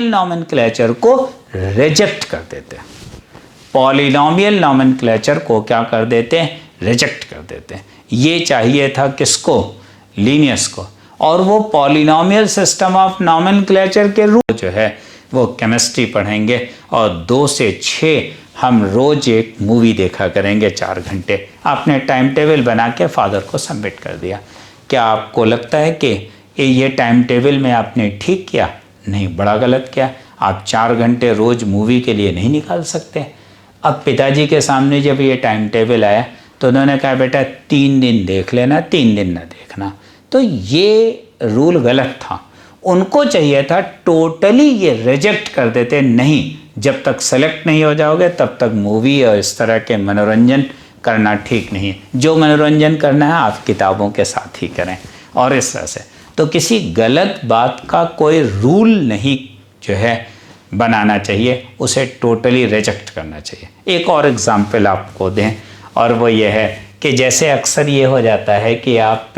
नॉमेनक्लेचर को रिजेक्ट कर देते। पॉलिनॉमियल नॉमेनक्लेचर को क्या कर देते हैं? रिजेक्ट कर देते हैं। ये चाहिए था किसको? लीनियस को। और वो पॉलिनॉमियल सिस्टम ऑफ नॉमेनक्लेचर के रूल जो है वो केमिस्ट्री पढ़ेंगे, और 2 से 6 हम रोज एक मूवी देखा करेंगे 4 घंटे। आपने टाइम टेबल बना के फादर को सबमिट कर दिया। क्या आपको लगता है कि ये टाइम टेबल में आपने ठीक किया? नहीं, बड़ा गलत किया। आप 4 घंटे रोज मूवी के लिए नहीं निकाल सकते। अब पिताजी के सामने जब ये टाइम टेबल आया तो उन्होंने कहा बेटा 3 दिन देख लेना, 3 दिन ना देखना। तो ये रूल गलत था। उनको चाहिए था टोटली ये रिजेक्ट कर देते, नहीं, जब तक सेलेक्ट नहीं हो जाओगे तब तक मूवी और इस तरह के मनोरंजन करना ठीक नहीं है। जो मनोरंजन करना है आप किताबों के साथ ही करें, और इस तरह से। तो किसी गलत बात का कोई रूल नहीं जो है बनाना चाहिए, उसे टोटली रिजेक्ट करना चाहिए। एक और एग्जाम्पल आपको दें, और वो ये है कि जैसे अक्सर ये हो जाता है कि आप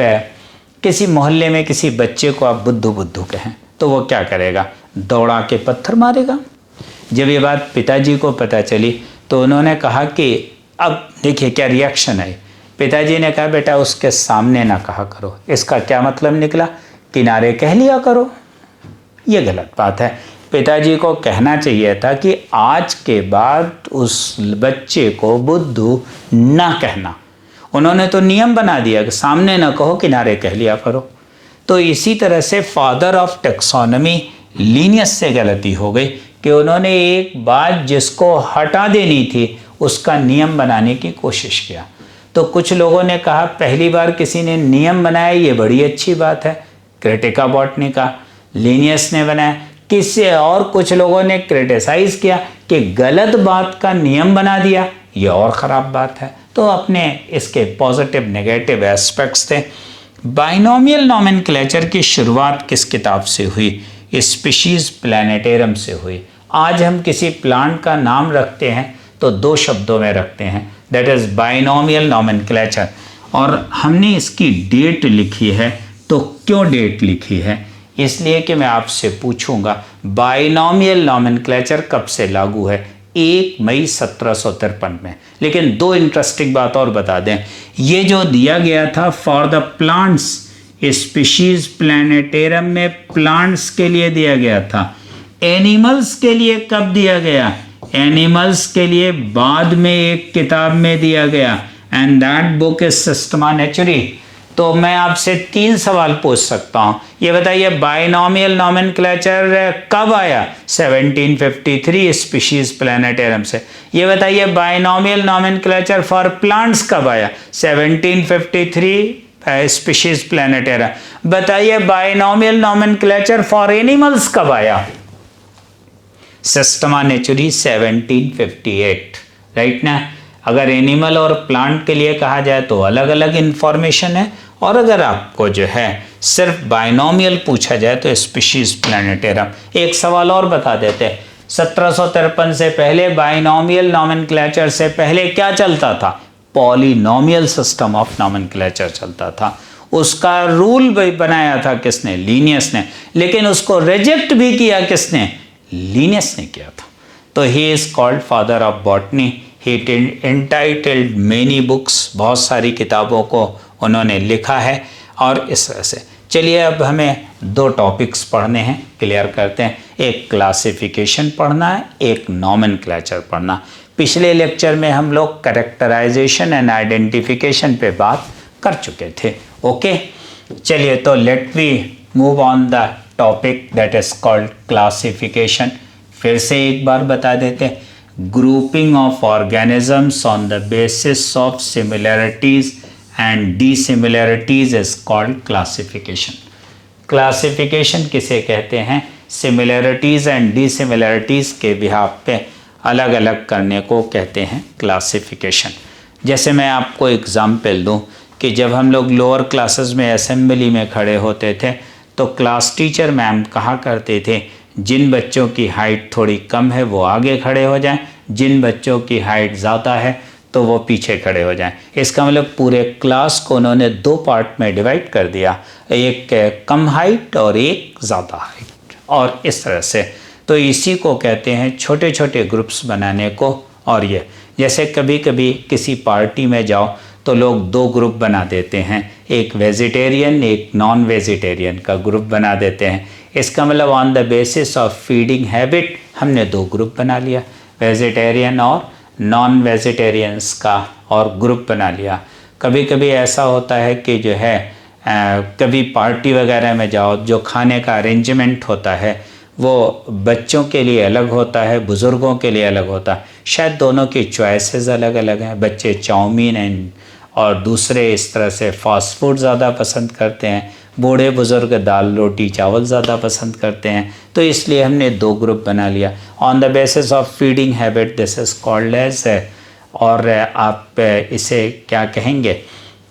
किसी मोहल्ले में किसी बच्चे को आप बुद्धू कहें तो वो क्या करेगा? दौड़ा के पत्थर मारेगा। जब ये बात पिताजी को पता चली तो उन्होंने कहा कि अब देखिए क्या रिएक्शन है। पिताजी ने कहा बेटा उसके सामने ना कहा करो। इसका क्या मतलब निकला? किनारे कह लिया करो। ये गलत बात है। पिताजी को कहना चाहिए था कि आज के बाद उस बच्चे को बुद्धू ना कहना। उन्होंने तो नियम बना दिया कि सामने ना कहो, किनारे कह लिया करो। तो इसी तरह से फादर ऑफ टेक्सोनॉमी लीनियस से गलती हो गई कि उन्होंने एक बात जिसको हटा देनी थी उसका नियम बनाने की कोशिश किया। तो कुछ लोगों ने कहा पहली बार किसी ने नियम बनाया, ये बड़ी अच्छी बात है, क्रिटिका बॉटनिका, लीनियस ने बनाया। किसी और कुछ लोगों ने क्रिटिसाइज किया कि गलत बात का नियम बना दिया, ये और ख़राब बात है। तो अपने इसके पॉजिटिव नेगेटिव एस्पेक्ट्स थे। बाइनोमियल नॉमेनक्लेचर की शुरुआत किस किताब से हुई? स्पीशीज़ प्लैनेटेरियम से हुई। आज हम किसी प्लांट का नाम रखते हैं तो 2 शब्दों में रखते हैं, दैट इज़ बाइनोमियल नॉमेनक्लेचर। और हमने इसकी डेट लिखी है, तो क्यों डेट लिखी है? इसलिए कि मैं आपसे पूछूंगा बाइनोमियल नॉमेनक्लेचर कब से लागू है? 1 मई 1753 में। लेकिन 2 इंटरेस्टिंग बात और बता दें। ये जो दिया गया था for the plants, species planetarium में प्लांट्स के लिए दिया गया था। एनिमल्स के लिए कब दिया गया? एनिमल्स के लिए बाद में एक किताब में दिया गया, and that book is systema naturae. तो मैं आपसे 3 सवाल पूछ सकता हूँ। ये बताइए बाइनोमियल नोमेनक्लेचर कब आया? 1753 स्पीशीज प्लैनेटेरियम से। ये बताइए बाइनोमियल नोमेनक्लेचर फॉर प्लांट्स कब आया? 1753 स्पीशीज प्लैनेटेरियम। बताइए बाइनोमियल नोमेनक्लेचर फॉर एनिमल्स कब आया? सिस्टमा नेचुरी 1758, राइट ना। अगर एनिमल और प्लांट के लिए कहा जाए तो अलग अलग इंफॉर्मेशन है, और अगर आपको जो है सिर्फ बाइनोमियल पूछा जाए तो स्पीशीज प्लैनेटेरियम। एक सवाल और बता देते हैं, 1753 से पहले बाइनोमियल नोमेनक्लेचर से पहले क्या चलता था? पॉलिनोमियल सिस्टम ऑफ नोमेनक्लेचर चलता था। उसका रूल भी बनाया था किसने? लीनियस ने। लेकिन उसको रिजेक्ट भी किया किसने? लीनियस ने किया था। तो he is called father of botany. He entitled many books, बहुत सारी किताबों को उन्होंने लिखा है। और इस तरह से चलिए अब हमें 2 टॉपिक्स पढ़ने हैं, क्लियर करते हैं। एक क्लासिफिकेशन पढ़ना है, एक नोमेनक्लेचर पढ़ना। पिछले लेक्चर में हम लोग कैरेक्टराइजेशन एंड आइडेंटिफिकेशन पे बात कर चुके थे। ओके, चलिए तो let we move on the topic that is called classification. फिर से एक बार बता देते हैं, grouping of organisms on the basis of similarities and dissimilarities is called classification. Classification किसे कहते हैं? सिमिलरिटीज एंड डिसिमिलरिटीज के बिहाफ पे अलग अलग करने को कहते हैं क्लासिफिकेशन। जैसे मैं आपको एग्जाम्पल दूं कि जब हम लोग लोअर क्लासेस में असेंबली में खड़े होते थे तो क्लास टीचर मैम कहा करते थे जिन बच्चों की हाइट थोड़ी कम है वो आगे खड़े हो जाएं, जिन बच्चों की हाइट ज़्यादा है तो वो पीछे खड़े हो जाएं। इसका मतलब पूरे क्लास को उन्होंने 2 पार्ट में डिवाइड कर दिया, एक कम हाइट और एक ज़्यादा हाइट, और इस तरह से। तो इसी को कहते हैं छोटे छोटे ग्रुप्स बनाने को। और ये जैसे कभी कभी किसी पार्टी में जाओ तो लोग 2 ग्रुप बना देते हैं, एक वेजिटेरियन एक नॉन वेजिटेरियन का ग्रुप बना देते हैं। इसका मतलब on the basis of feeding habit हमने 2 ग्रुप बना लिया, वेजिटेरियन और नॉन वेजिटेरियंस का, और ग्रुप बना लिया। कभी कभी ऐसा होता है कि जो है कभी पार्टी वगैरह में जाओ, जो खाने का अरेंजमेंट होता है वो बच्चों के लिए अलग होता है, बुज़ुर्गों के लिए अलग होता है। शायद दोनों की चॉइसेस अलग अलग हैं। बच्चे चाउमीन एंड और दूसरे इस तरह से फास्ट फूड ज़्यादा पसंद करते हैं, बूढ़े बुज़ुर्ग दाल रोटी चावल ज़्यादा पसंद करते हैं। तो इसलिए हमने 2 ग्रुप बना लिया on the basis of feeding habit, this is called as. और आप इसे क्या कहेंगे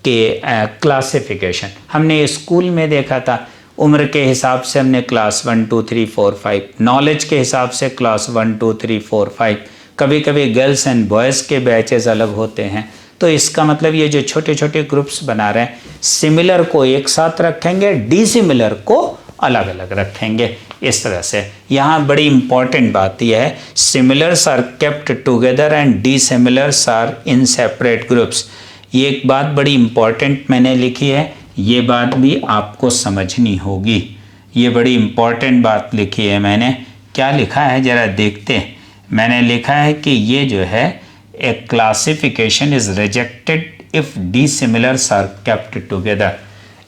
कि क्लासिफिकेशन। हमने स्कूल में देखा था, उम्र के हिसाब से हमने क्लास 1 2 3 4 5, नॉलेज के हिसाब से क्लास 1 2 3 4 5। कभी कभी गर्ल्स एंड बॉयज़ के बैचेस अलग होते हैं। तो इसका मतलब ये जो छोटे छोटे ग्रुप्स बना रहे हैं, सिमिलर को एक साथ रखेंगे, डिसिमिलर को अलग अलग रखेंगे, इस तरह से। यहाँ बड़ी इंपॉर्टेंट बात यह है, similars are kept together and dissimilars are in separate groups. ये एक बात बड़ी इंपॉर्टेंट मैंने लिखी है, ये बात भी आपको समझनी होगी। ये बड़ी इंपॉर्टेंट बात लिखी है मैंने। क्या लिखा है ज़रा देखते हैं। मैंने लिखा है कि ये जो है A classification is rejected if dissimilars are kept together।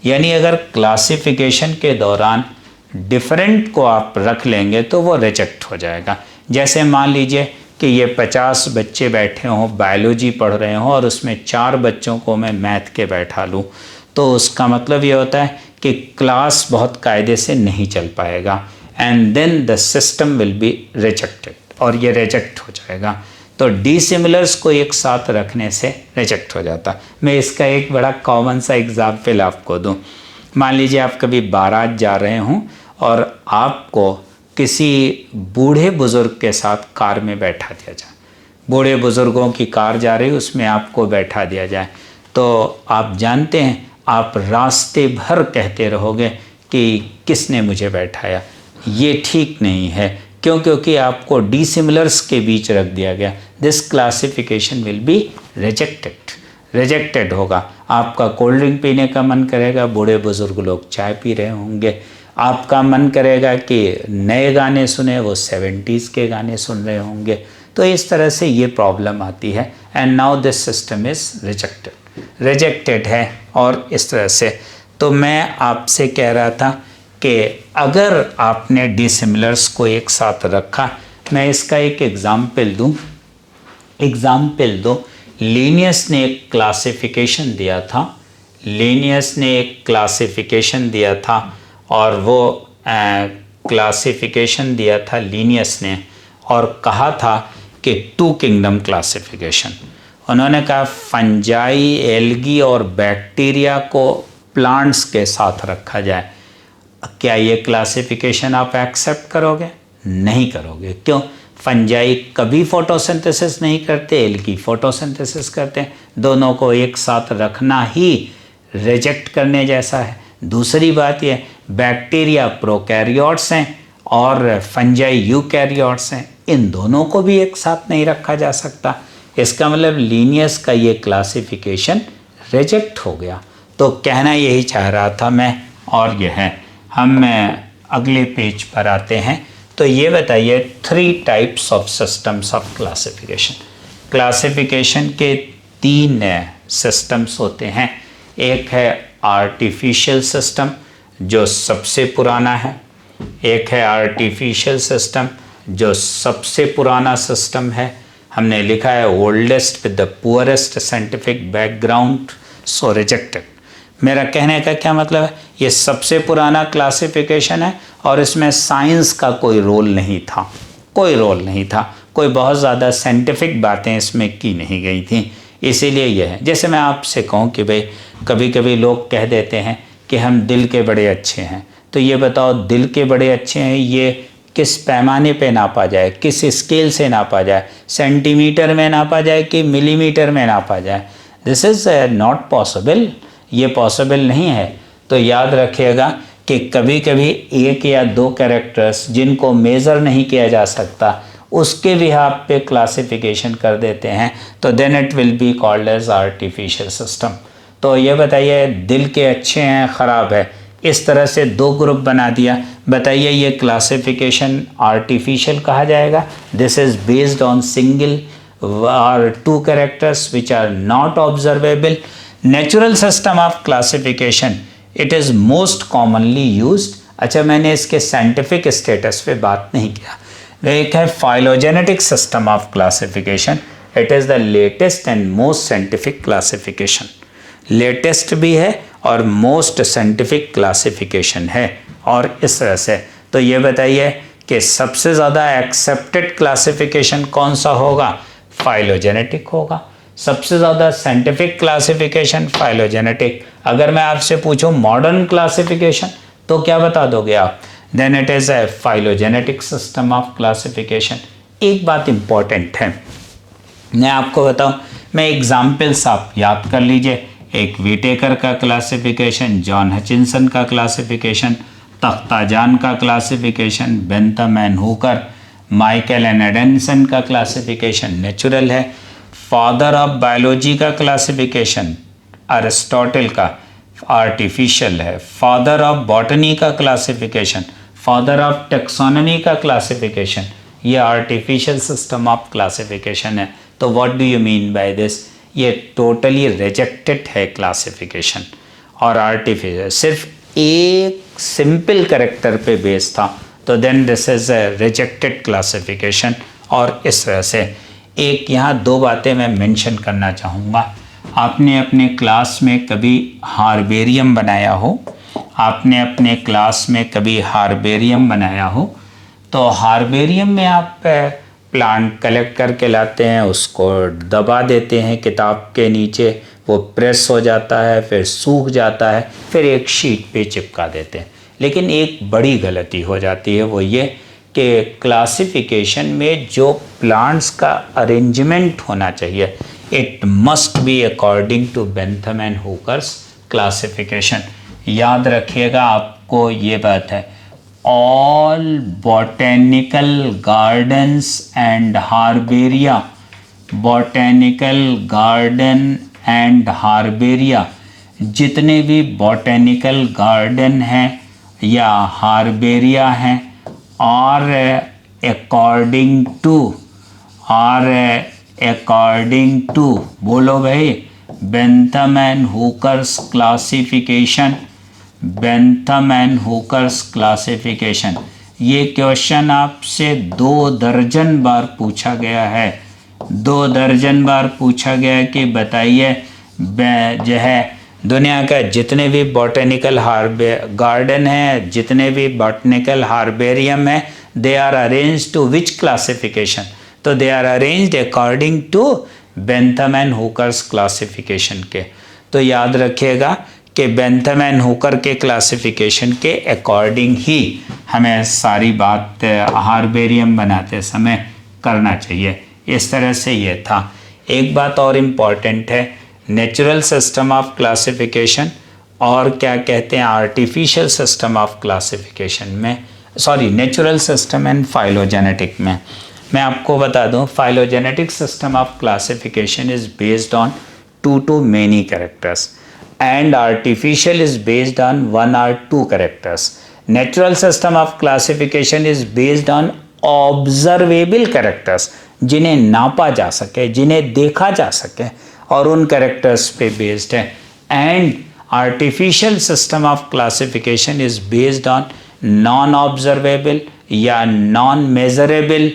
यानी अगर क्लासिफिकेशन के दौरान डिफरेंट को आप रख लेंगे तो वो रिजेक्ट हो जाएगा। जैसे मान लीजिए कि ये 50 बच्चे बैठे हों, बायोलॉजी पढ़ रहे हों, और उसमें 4 बच्चों को मैं मैथ के बैठा लूँ, तो उसका मतलब ये होता है कि क्लास बहुत कायदे से नहीं चल पाएगा, and then the system will be rejected, और ये रिजेक्ट हो जाएगा। तो डिसिमिलर्स को एक साथ रखने से रिजेक्ट हो जाता। मैं इसका एक बड़ा कॉमन सा एग्जाम्पल आपको दूं। मान लीजिए आप कभी बारात जा रहे हों और आपको किसी बूढ़े बुज़ुर्ग के साथ कार में बैठा दिया जाए, बूढ़े बुज़ुर्गों की कार जा रही, उसमें आपको बैठा दिया जाए, तो आप जानते हैं आप रास्ते भर कहते रहोगे कि किसने मुझे बैठाया, ये ठीक नहीं है। क्यों? क्योंकि आपको डिसिमिलर्स के बीच रख दिया गया। This classification will be rejected होगा। आपका कोल्ड ड्रिंक पीने का मन करेगा, बूढ़े बुजुर्ग लोग चाय पी रहे होंगे। आपका मन करेगा कि नए गाने सुने, वो 70s के गाने सुन रहे होंगे। तो इस तरह से ये प्रॉब्लम आती है। And now this system is rejected है। और इस तरह से तो मैं आपसे कह रहा था कि अगर आपने डिसिमिलर्स को एक साथ रखा, मैं इसका एक एग्जाम्पल दूँ। लीनियस ने एक क्लासिफिकेशन दिया था, और वो क्लासिफिकेशन दिया था लीनियस ने, और कहा था कि 2 किंगडम क्लासिफिकेशन। उन्होंने कहा फंजाई, एल्गी और बैक्टीरिया को प्लांट्स के साथ रखा जाए। क्या ये क्लासिफिकेशन आप एक्सेप्ट करोगे? नहीं करोगे। क्यों? फंजाई कभी फोटोसिंथेसिस नहीं करते, एल्गी फोटोसिंथेसिस करते हैं। दोनों को एक साथ रखना ही रिजेक्ट करने जैसा है। दूसरी बात ये, बैक्टीरिया प्रोकैरियोट्स हैं और फंजाई यूकैरियोट्स हैं, इन दोनों को भी एक साथ नहीं रखा जा सकता। इसका मतलब लीनियस का ये क्लासिफिकेशन रिजेक्ट हो गया। तो कहना यही चाह रहा था मैं, और यह है। हम अगले पेज पर आते हैं। तो ये बताइए 3 types of systems of classification के 3 सिस्टम्स होते हैं। एक है आर्टिफिशियल सिस्टम जो सबसे पुराना है, एक है आर्टिफिशियल सिस्टम जो सबसे पुराना सिस्टम है। हमने लिखा है oldest with the poorest scientific background, so rejected. मेरा कहने का क्या मतलब है, ये सबसे पुराना क्लासिफिकेशन है और इसमें साइंस का कोई रोल नहीं था, कोई बहुत ज़्यादा साइंटिफिक बातें इसमें की नहीं गई थी, इसीलिए यह है। जैसे मैं आपसे कहूँ कि भाई कभी कभी लोग कह देते हैं कि हम दिल के बड़े अच्छे हैं, तो ये बताओ दिल के बड़े अच्छे हैं ये किस पैमाने पे नापा जाए, किस स्केल से नापा जाए, सेंटीमीटर में नापा जाए कि मिलीमीटर में नापा जाए? दिस इज़ नॉट पॉसिबल, ये पॉसिबल नहीं है। तो याद रखिएगा कि कभी कभी 1 या 2 कैरेक्टर्स जिनको मेज़र नहीं किया जा सकता उसके भी आप पे क्लासिफिकेशन कर देते हैं, तो then it will be called as artificial system. तो ये बताइए दिल के अच्छे हैं ख़राब है, इस तरह से 2 ग्रुप बना दिया, बताइए ये क्लासिफिकेशन आर्टिफिशियल कहा जाएगा? This is based on single और 2 characters which are not observable. Natural system of classification it is most commonly used. अच्छा, मैंने इसके साइंटिफिक स्टेटस पे बात नहीं किया। एक है phylogenetic system of classification, it is the latest and most scientific classification. Latest भी है और मोस्ट साइंटिफिक क्लासिफिकेशन है। और इस तरह से तो ये बताइए कि सबसे ज़्यादा एक्सेप्टेड क्लासिफिकेशन कौन सा होगा? फाइलोजेनेटिक होगा। सबसे ज़्यादा साइंटिफिक क्लासिफिकेशन फाइलोजेनेटिक। अगर मैं आपसे पूछूं मॉडर्न क्लासिफिकेशन तो क्या बता दोगे आप? Then it is a phylogenetic system of classification. एक बात इम्पॉर्टेंट है, मैं आपको बताऊं, मैं एग्जाम्पल्स आप याद कर लीजिए। एक विटेकर का क्लासिफिकेशन, जॉन हचिंसन का क्लासिफिकेशन, तख्ताजान का classification, Bentham and Hooker, Michael and Adanson का क्लासिफिकेशन नेचुरल है। फादर ऑफ बायोलॉजी का क्लासिफिकेशन अरिस्टोटल का आर्टिफिशियल है। फादर ऑफ बॉटनी का क्लासिफिकेशन, फादर ऑफ टेक्सोनॉमी का क्लासिफिकेशन, ये आर्टिफिशियल सिस्टम ऑफ क्लासिफिकेशन है। तो what do you mean by this? ये टोटली रिजेक्टेड है क्लासिफिकेशन। और आर्टिफिशियल सिर्फ एक सिंपल कैरेक्टर पे बेस था, तो then this is a rejected classification. और इस तरह से एक यहाँ 2 बातें मैं मेंशन करना चाहूँगा। आपने अपने क्लास में कभी हार्बेरियम बनाया हो? आपने अपने क्लास में कभी हार्बेरियम बनाया हो? तो हार्बेरियम में आप प्लांट कलेक्ट करके लाते हैं, उसको दबा देते हैं किताब के नीचे, वो प्रेस हो जाता है, फिर सूख जाता है, फिर एक शीट पे चिपका देते हैं। लेकिन एक बड़ी गलती हो जाती है, वो ये कि क्लासिफिकेशन में जो प्लांट्स का अरेंजमेंट होना चाहिए, it must be according to Bentham and Hooker's classification. याद रखिएगा, आपको ये बात है, all botanical gardens and herbaria, botanical garden and herbaria, जितने भी बॉटेनिकल गार्डन हैं या हार्बेरिया हैं, और अकॉर्डिंग टू और अकॉर्डिंग टू, बोलो भाई, Bentham and Hooker's classification, Bentham and Hooker's classification. ये क्वेश्चन आपसे 2 दर्जन बार पूछा गया है, 2 दर्जन बार पूछा गया है कि बताइए जो है दुनिया का जितने भी बॉटेनिकल गार्डन है, जितने भी बॉटेनिकल हार्बेरियम है, they are arranged to which classification? तो they are arranged according to Bentham and Hooker's classification के। तो याद रखिएगा कि बेंथम एंड हुकर के क्लासिफिकेशन के अकॉर्डिंग ही हमें सारी बात हार्बेरियम बनाते समय करना चाहिए। इस तरह से ये था। एक बात और इम्पॉर्टेंट है, नेचुरल सिस्टम ऑफ क्लासिफिकेशन और क्या कहते हैं आर्टिफिशियल सिस्टम ऑफ क्लासिफिकेशन में, sorry natural system and phylogenetic में। मैं आपको बता दूं, phylogenetic system of classification is based on 2 to many characters and artificial is based on 1 or 2 characters. Natural system of classification is based on observable characters, जिन्हें नापा जा सके, जिन्हें देखा जा सके और उन कैरेक्टर्स पे बेस्ड है। And artificial system of classification is based on non observable या नॉन मेजरेबल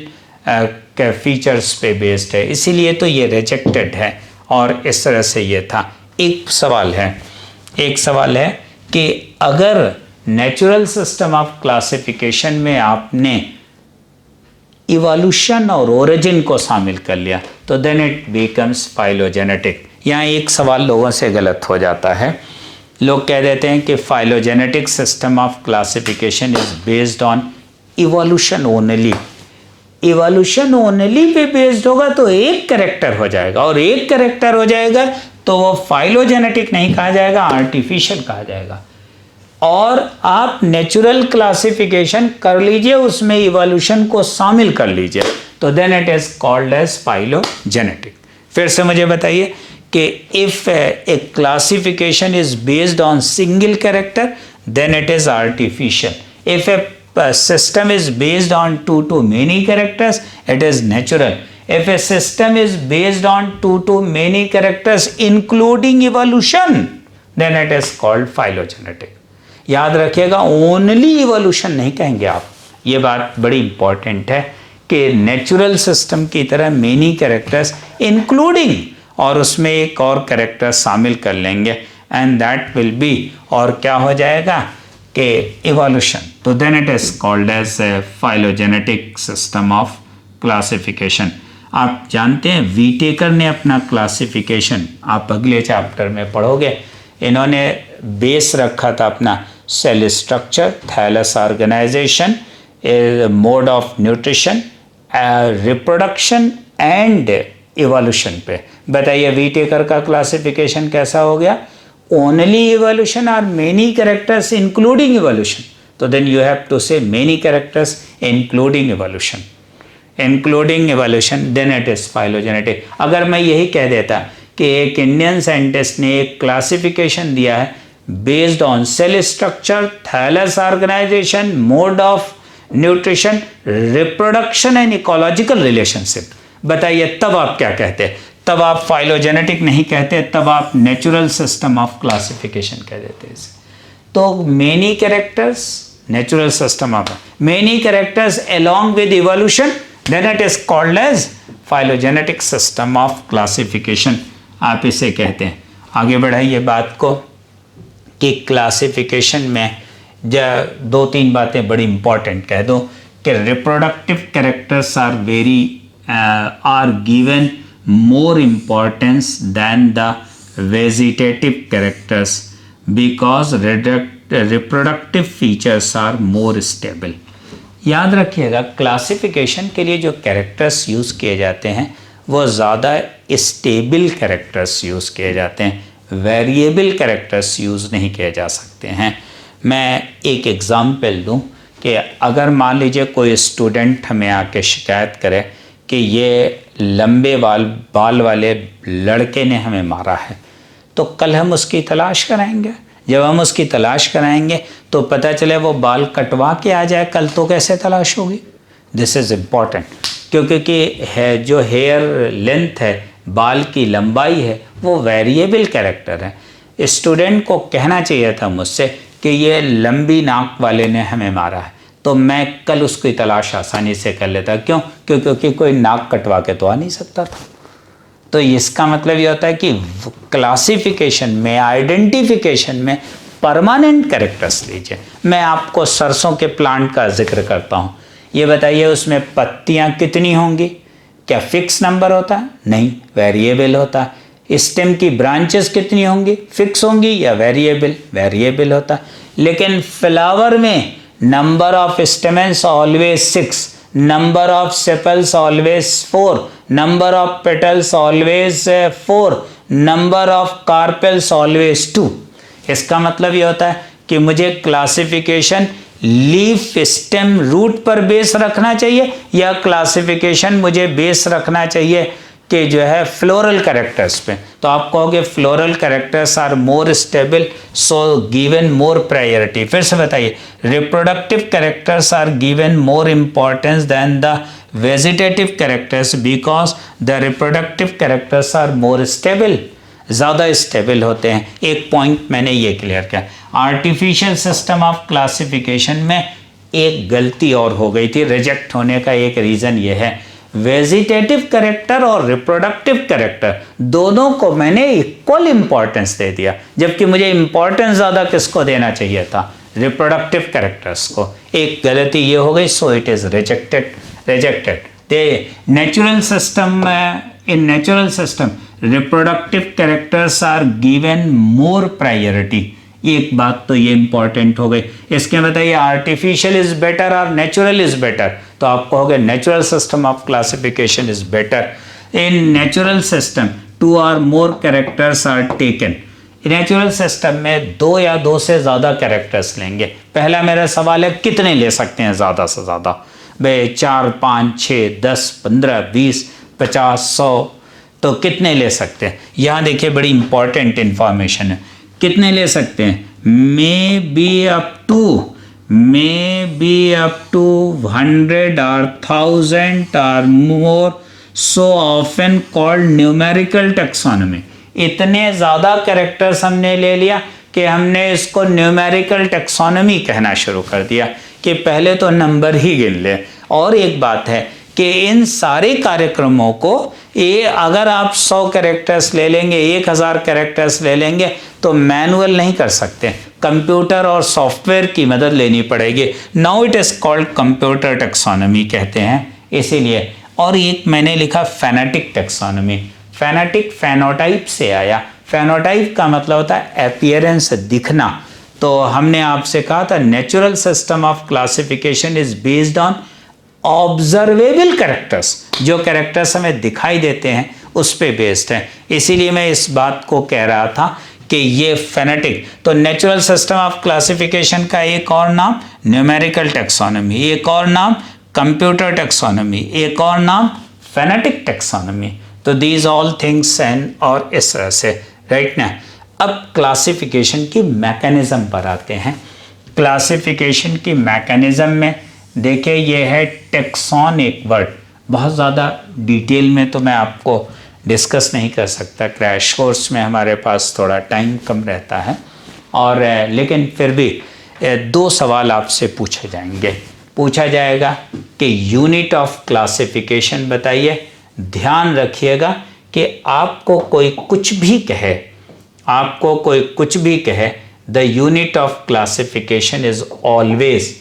फीचर्स पे बेस्ड है, इसीलिए तो ये रिजेक्टेड है। और इस तरह से ये था। एक सवाल है कि अगर नेचुरल सिस्टम ऑफ क्लासिफिकेशन में आपने इवोल्यूशन और ओरिजिन को शामिल कर लिया तो देन इट बिकम्स फाइलोजेनेटिक। यहाँ एक सवाल लोगों से गलत हो जाता है, लोग कह देते हैं कि phylogenetic system of classification is based on evolution only. Evolution only pay based होगा तो एक कैरेक्टर हो जाएगा, और एक कैरेक्टर हो जाएगा तो वो फाइलोजेनेटिक नहीं कहा जाएगा, आर्टिफिशियल कहा जाएगा। और आप नेचुरल क्लासिफिकेशन कर लीजिए, उसमें इवोल्यूशन को शामिल कर लीजिए, तो then it is called as phylogenetic. फिर से मुझे बताइए कि if a classification is based on single character then it is artificial. If a system is based on 2 to many characters it is natural. If a system is based on 2 to many characters including evolution then it is called phylogenetic. याद रखिएगा, ओनली इवोल्यूशन नहीं कहेंगे आप। ये बात बड़ी इंपॉर्टेंट है कि नेचुरल सिस्टम की तरह मेनी कैरेक्टर्स इंक्लूडिंग, और उसमें एक और कैरेक्टर शामिल कर लेंगे एंड दैट विल बी, और क्या हो जाएगा कि इवोल्यूशन। तो then it is called as phylogenetic system of classification. आप जानते हैं वीटेकर ने अपना क्लासिफिकेशन, आप अगले चैप्टर में पढ़ोगे, इन्होंने बेस रखा था अपना cell structure, thallus organisation, mode of nutrition, reproduction and evolution पे। बताइए वीटेकर का क्लासिफिकेशन कैसा हो गया? ओनली इवोल्यूशन और मेनी कैरेक्टर्स इंक्लूडिंग इवोल्यूशन। तो then you have to say many characters including evolution, including evolution, then it is phylogenetic. अगर मैं यही कह देता कि एक इंडियन साइंटिस्ट ने एक क्लासिफिकेशन दिया है based on cell structure, thallus organisation, mode of nutrition, reproduction and ecological relationship, बताइए तब आप क्या कहते? तब आप फाइलोजेनेटिक नहीं कहते, तब आप नेचुरल सिस्टम ऑफ क्लासिफिकेशन कह देते हैं। तो many characters, natural system of many characters along with evolution, then it is called as phylogenetic system of classification, आप इसे कहते हैं। आगे बढ़ाइए बात को कि क्लासिफिकेशन में 2-3 बातें बड़ी इंपॉर्टेंट कह दो कि reproductive characters are given more importance than the vegetative characters because reproductive features are more stable. याद रखिएगा, क्लासिफिकेशन के लिए जो कैरेक्टर्स यूज़ किए जाते हैं वो ज़्यादा स्टेबल कैरेक्टर्स यूज़ किए जाते हैं, वेरिएबल कैरेक्टर्स यूज़ नहीं किए जा सकते हैं। मैं एक एग्ज़ाम्पल दूं कि अगर मान लीजिए कोई स्टूडेंट हमें आके शिकायत करे कि ये लंबे बाल वाले लड़के ने हमें मारा है, तो कल हम उसकी तलाश कराएंगे। जब हम उसकी तलाश कराएंगे तो पता चले वो बाल कटवा के आ जाए कल, तो कैसे तलाश होगी? This is important. क्योंकि है जो हेयर लेंथ है, बाल की लंबाई है, वो वेरिएबल कैरेक्टर है। स्टूडेंट को कहना चाहिए था मुझसे कि ये लंबी नाक वाले ने हमें मारा है, तो मैं कल उसकी तलाश आसानी से कर लेता। क्यों? क्योंकि कोई नाक कटवा के तो आ नहीं सकता था। तो इसका मतलब ये होता है कि क्लासिफिकेशन में, आइडेंटिफिकेशन में परमानेंट कैरेक्टर्स लीजिए। मैं आपको सरसों के प्लांट का जिक्र करता हूँ, ये बताइए उसमें पत्तियाँ कितनी होंगी? क्या फिक्स नंबर होता है? नहीं, वेरिएबल होता है। स्टेम की ब्रांचेस कितनी होंगी? फिक्स होंगी या वेरिएबल? वेरिएबल होता है। लेकिन फ्लावर में number of stamens always 6, number of sepals always 4, number of petals always 4, number of carpels always 2। इसका मतलब ये होता है कि मुझे क्लासिफिकेशन लीफ, स्टेम, रूट पर बेस रखना चाहिए, या क्लासिफिकेशन मुझे बेस रखना चाहिए कि जो है फ्लोरल कैरेक्टर्स पे। तो आप कहोगे floral characters are more stable, so given more priority. फिर से बताइए, reproductive characters are given more importance than the vegetative characters because the reproductive characters are more stable, ज़्यादा स्टेबल होते हैं। एक पॉइंट मैंने ये क्लियर किया। आर्टिफिशियल सिस्टम ऑफ क्लासिफिकेशन में एक गलती और हो गई थी, रिजेक्ट होने का एक रीज़न ये है, वेजिटेटिव कैरेक्टर और रिप्रोडक्टिव कैरेक्टर दोनों को मैंने इक्वल इंपॉर्टेंस दे दिया, जबकि मुझे इंपॉर्टेंस ज़्यादा किसको देना चाहिए था? रिप्रोडक्टिव कैरेक्टर्स को। एक गलती ये हो गई, so it is rejected. Natural system, in natural system reproductive characters are given more priority. एक बात तो ये इंपॉर्टेंट हो गई। इसके बताइए आर्टिफिशियल इज बेटर और नेचुरल इज बेटर? तो आप कहोगे natural system of classification is better. In natural system 2 और more characters are taken. Natural system में 2 या 2 से ज़्यादा कैरेक्टर्स लेंगे। पहला मेरा सवाल है कितने ले सकते हैं ज़्यादा से ज़्यादा? भाई 4, 5, 6, 10, 15, 20, 50, 100, तो कितने ले सकते हैं? यहाँ देखिए बड़ी इंपॉर्टेंट इंफॉर्मेशन है। कितने ले सकते हैं? May be up to 100 or 1000 or more, so often called numerical taxonomy। इतने ज़्यादा कैरेक्टर्स हमने ले लिया कि हमने इसको न्यूमेरिकल टेक्सोनोमी कहना शुरू कर दिया कि पहले तो नंबर ही गिन ले। और एक बात है कि इन सारे कार्यक्रमों को ये अगर आप 100 कैरेक्टर्स ले लेंगे, 1000 कैरेक्टर्स ले लेंगे, तो मैनुअल नहीं कर सकते, कंप्यूटर और सॉफ्टवेयर की मदद लेनी पड़ेगी। Now it is called computer taxonomy कहते हैं इसीलिए। और एक मैंने लिखा फेनेटिक टेक्सोनोमी। फेनेटिक फेनोटाइप से आया। फेनोटाइप का मतलब होता है अपीयरेंस, दिखना। तो हमने आपसे कहा था natural system of classification is based on observable characters. जो कैरेक्टर्स हमें दिखाई देते हैं उस पे बेस्ड है। इसीलिए मैं इस बात को कह रहा था कि ये फेनेटिक। तो नेचुरल सिस्टम ऑफ क्लासिफिकेशन का एक और नाम न्यूमेरिकल टेक्सोनोमी, एक और नाम कंप्यूटर टेक्सोनोमी, एक और नाम फेनेटिक टेक्सोनोमी। तो दीज ऑल थिंग्स एंड और इस तरह से राइट ना। अब क्लासिफिकेशन की मैकेनिज्म पर आते हैं। क्लासिफिकेशन की मैकेनिज्म में देखिए ये है टेक्सॉन एक वर्ड, बहुत ज़्यादा डिटेल में तो मैं आपको डिस्कस नहीं कर सकता, क्रैश कोर्स में हमारे पास थोड़ा टाइम कम रहता है। और लेकिन फिर भी 2 सवाल आपसे पूछे जाएंगे। पूछा जाएगा कि यूनिट ऑफ क्लासिफिकेशन बताइए। ध्यान रखिएगा कि आपको कोई कुछ भी कहे, आपको कोई कुछ भी कहे, the unit of classification is always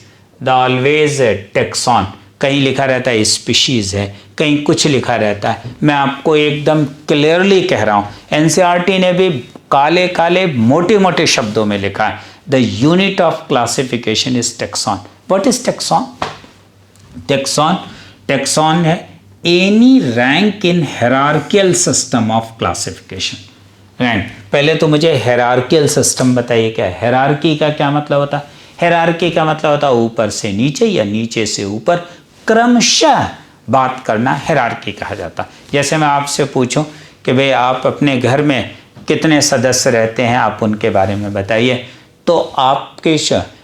tax on. कहीं लिखा रहता है स्पीशीज़ है, कहीं कुछ लिखा रहता है। मैं आपको एकदम क्लियरली कह रहा हूँ, एनसीईआरटी ने भी काले काले मोटे मोटे शब्दों में लिखा है, the unit of classification is taxon. What is taxon? Taxon है any rank in hierarchical system of classification. Rank, पहले तो मुझे हायरार्कियल सिस्टम बताइए क्या है? हायरार्की का क्या मतलब होता है? हायरार्की का मतलब होता है ऊपर से नीचे या नीचे से ऊपर क्रमशः बात करना हायरार्की कहा जाता। जैसे मैं आपसे पूछूं कि भाई आप अपने घर में कितने सदस्य रहते हैं, आप उनके बारे में बताइए, तो आपके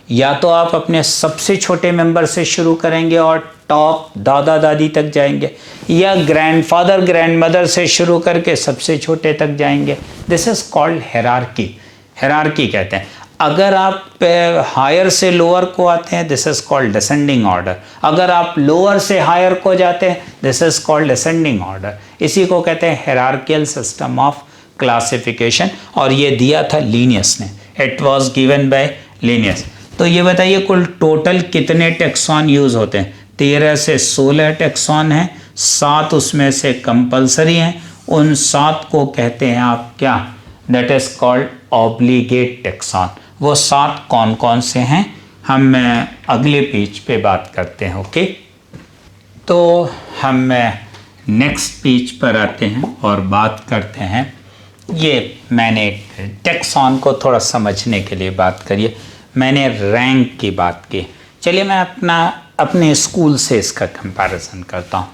या तो आप अपने सबसे छोटे मेंबर से शुरू करेंगे और टॉप दादा दादी तक जाएंगे, या ग्रैंडफादर ग्रैंडमदर से शुरू करके सबसे छोटे तक जाएंगे। This is called hierarchy. Hierarchy कहते हैं। अगर आप हायर से लोअर को आते हैं, this is called descending order. अगर आप लोअर से हायर को जाते हैं, this is called descending order. इसी को कहते हैं हेरार्कियल सिस्टम ऑफ क्लासिफिकेशन, और ये दिया था लीनियस ने। It was given by Linnaeus. तो ये बताइए कुल टोटल कितने टेक्सॉन यूज होते हैं? 13 से 16 टेक्सॉन हैं, 7 उसमें से कंपलसरी हैं। उन 7 को कहते हैं आप क्या? That is called obligate tax on. वो 7 कौन कौन से हैं हम अगले पेज पे बात करते हैं। ओके, तो हम नेक्स्ट पेज पर आते हैं और बात करते हैं। ये मैंने टेक्सॉन को थोड़ा समझने के लिए बात करिए, मैंने रैंक की बात की। चलिए मैं अपने स्कूल से इसका कंपैरिजन करता हूँ।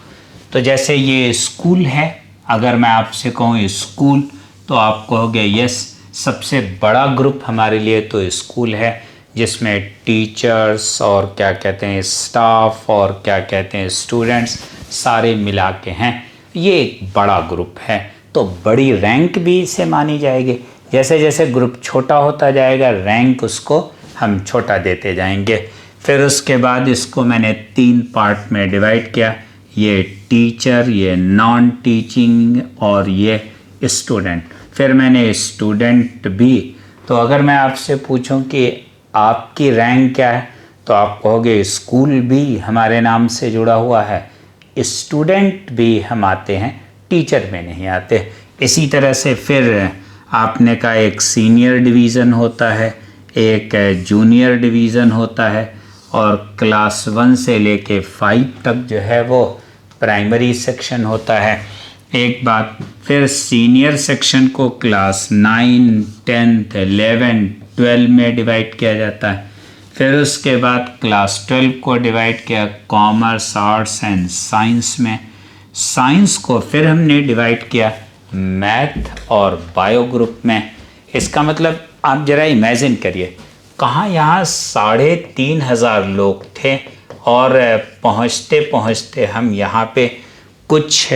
तो जैसे ये स्कूल है, अगर मैं आपसे कहूँ स्कूल, तो आप कहोगे यस, सबसे बड़ा ग्रुप हमारे लिए तो स्कूल है, जिसमें टीचर्स और क्या कहते हैं स्टाफ और क्या कहते हैं स्टूडेंट्स सारे मिला के हैं। ये एक बड़ा ग्रुप है, तो बड़ी रैंक भी इसे मानी जाएगी। जैसे जैसे ग्रुप छोटा होता जाएगा, रैंक उसको हम छोटा देते जाएंगे। फिर उसके बाद इसको मैंने 3 पार्ट में डिवाइड किया, ये टीचर, ये नॉन टीचिंग और ये स्टूडेंट। फिर मैंने स्टूडेंट भी। तो अगर मैं आपसे पूछूं कि आपकी रैंक क्या है, तो आप कहोगे स्कूल भी हमारे नाम से जुड़ा हुआ है, स्टूडेंट भी हम आते हैं, टीचर में नहीं आते। इसी तरह से फिर आपने कहा एक सीनियर डिवीज़न होता है, एक जूनियर डिवीज़न होता है, और क्लास 1 से लेके 5 तक जो है वो प्राइमरी सेक्शन होता है। एक बात, फिर सीनियर सेक्शन को क्लास 9, 10, 11, 12 में डिवाइड किया जाता है। फिर उसके बाद क्लास 12 को डिवाइड किया कॉमर्स, आर्ट्स एंड साइंस में। साइंस को फिर हमने डिवाइड किया मैथ और बायो ग्रुप में। इसका मतलब आप ज़रा इमेजिन करिए, कहाँ यहाँ 3,500 लोग थे, और पहुँचते पहुँचते हम यहाँ पे कुछ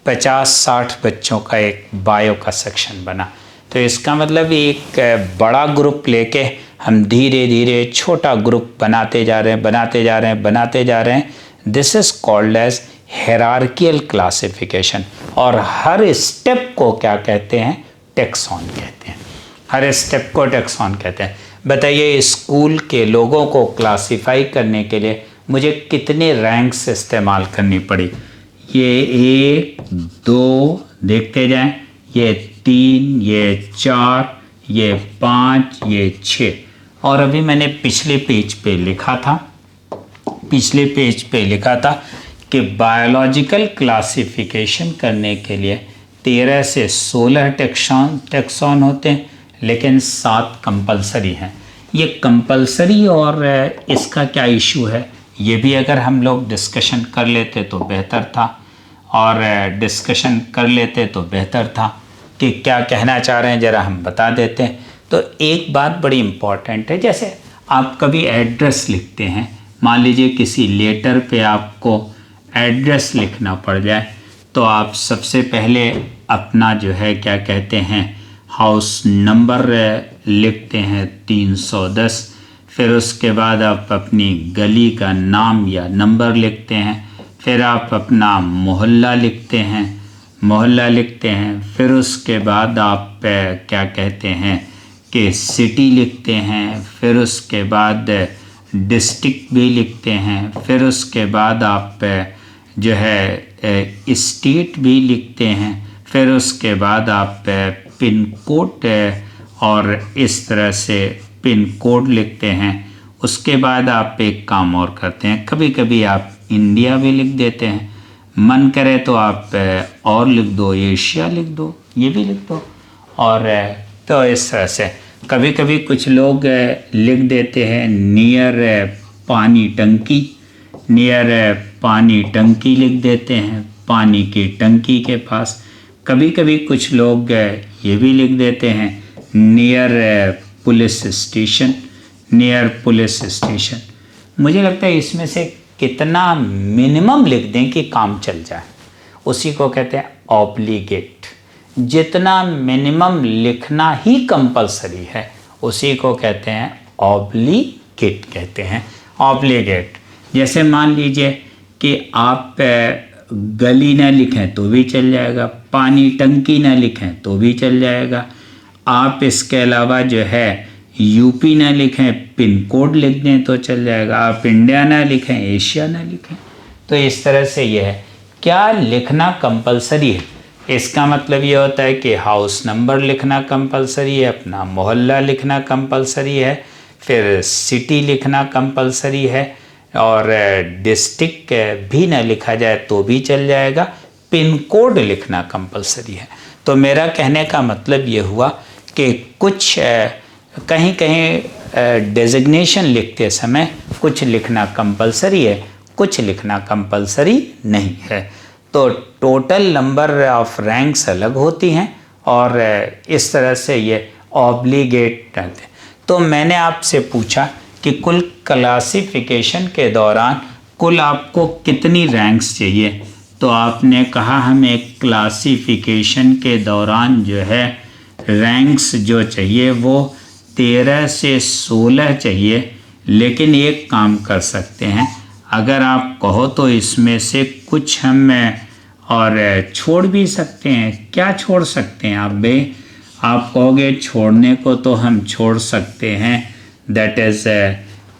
50-60 बच्चों का एक बायो का सेक्शन बना। तो इसका मतलब एक बड़ा ग्रुप लेके हम धीरे धीरे छोटा ग्रुप बनाते जा रहे हैं। This is called as hierarchical classification. और हर स्टेप को क्या कहते हैं? टेक्सॉन कहते हैं। हर स्टेप को टेक्सॉन कहते हैं। बताइए स्कूल के लोगों को क्लासिफाई करने के लिए मुझे कितने रैंक्स इस्तेमाल करनी पड़ी? ये 1, 2 देखते जाएं, ये 3, ये 4, ये 5, ये 6। और अभी मैंने पिछले पेज पे लिखा था कि बायोलॉजिकल क्लासिफिकेशन करने के लिए 13 से 16 टेक्सॉन होते हैं, लेकिन 7 कंपलसरी हैं। ये कंपलसरी और इसका क्या इशू है, ये भी अगर हम लोग डिस्कशन कर लेते तो बेहतर था, कि क्या कहना चाह रहे हैं ज़रा हम बता देते हैं। तो एक बात बड़ी इम्पॉर्टेंट है, जैसे आप कभी एड्रेस लिखते हैं, मान लीजिए किसी लेटर पे आपको एड्रेस लिखना पड़ जाए, तो आप सबसे पहले अपना जो है क्या कहते हैं हाउस नंबर लिखते हैं 310। फिर उसके बाद आप अपनी गली का नाम या नंबर लिखते हैं। फिर आप अपना मोहल्ला लिखते हैं। फिर उसके बाद आप क्या कहते हैं कि सिटी लिखते हैं। फिर उसके बाद डिस्ट्रिक्ट भी लिखते हैं। फिर उसके बाद आप जो है स्टेट भी लिखते हैं। फिर उसके बाद आप पिन कोड और इस तरह से पिन कोड लिखते हैं। उसके बाद आप एक काम और करते हैं, कभी कभी आप इंडिया भी लिख देते हैं, मन करे तो आप और लिख दो, एशिया लिख दो, ये भी लिख दो। और तो इस तरह से कभी कभी कुछ लोग लिख देते हैं नियर पानी टंकी लिख देते हैं, पानी की टंकी के पास। कभी कभी कुछ लोग ये भी लिख देते हैं near police near police station. मुझे लगता है इसमें से कितना मिनिमम लिख दें कि काम चल जाए, उसी को कहते हैं ऑब्लिगेट। जितना मिनिमम लिखना ही कंपलसरी है उसी को कहते हैं ऑब्लिगेट कहते हैं, ऑब्लिगेट। जैसे मान लीजिए कि आप गली ना लिखें तो भी चल जाएगा, पानी टंकी ना लिखें तो भी चल जाएगा, आप इसके अलावा जो है यूपी ना लिखें पिन कोड लिख दें तो चल जाएगा, आप इंडिया ना लिखें एशिया ना लिखें। तो इस तरह से ये है, क्या लिखना कंपलसरी है, इसका मतलब ये होता है कि हाउस नंबर लिखना कंपलसरी है, अपना मोहल्ला लिखना कंपलसरी है, फिर सिटी लिखना कंपलसरी है, और डिस्ट्रिक्ट भी ना लिखा जाए तो भी चल जाएगा, पिन कोड लिखना कंपलसरी है। तो मेरा कहने का मतलब ये हुआ कि कुछ कहीं कहीं डेजिग्नेशन लिखते समय कुछ लिखना कंपलसरी है, कुछ लिखना कंपलसरी नहीं है। तो टोटल नंबर ऑफ रैंक्स अलग होती हैं और इस तरह से ये ऑब्लिगेट रहते हैं। तो मैंने आपसे पूछा कि कुल क्लासिफिकेशन के दौरान कुल आपको कितनी रैंक्स चाहिए, तो आपने कहा हमें क्लासिफिकेशन के दौरान जो है रैंक्स जो चाहिए वो 13 से 16 चाहिए। लेकिन एक काम कर सकते हैं, अगर आप कहो तो इसमें से कुछ हम और छोड़ भी सकते हैं। क्या छोड़ सकते हैं आप आप कहोगे छोड़ने को तो हम छोड़ सकते हैं, दैट इज़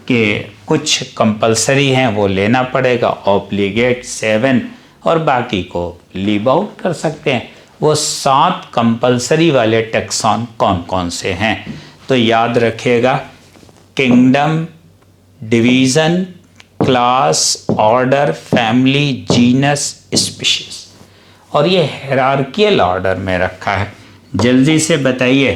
कि कुछ कंपलसरी हैं वो लेना पड़ेगा, ऑब्लिगेट 7, और बाकी को लीव आउट कर सकते हैं। वो 7 कंपलसरी वाले टैक्सॉन कौन कौन से हैं, तो याद रखिएगा, kingdom, division, class, order, family, genus, species, और ये हायरार्कियल ऑर्डर में रखा है। जल्दी से बताइए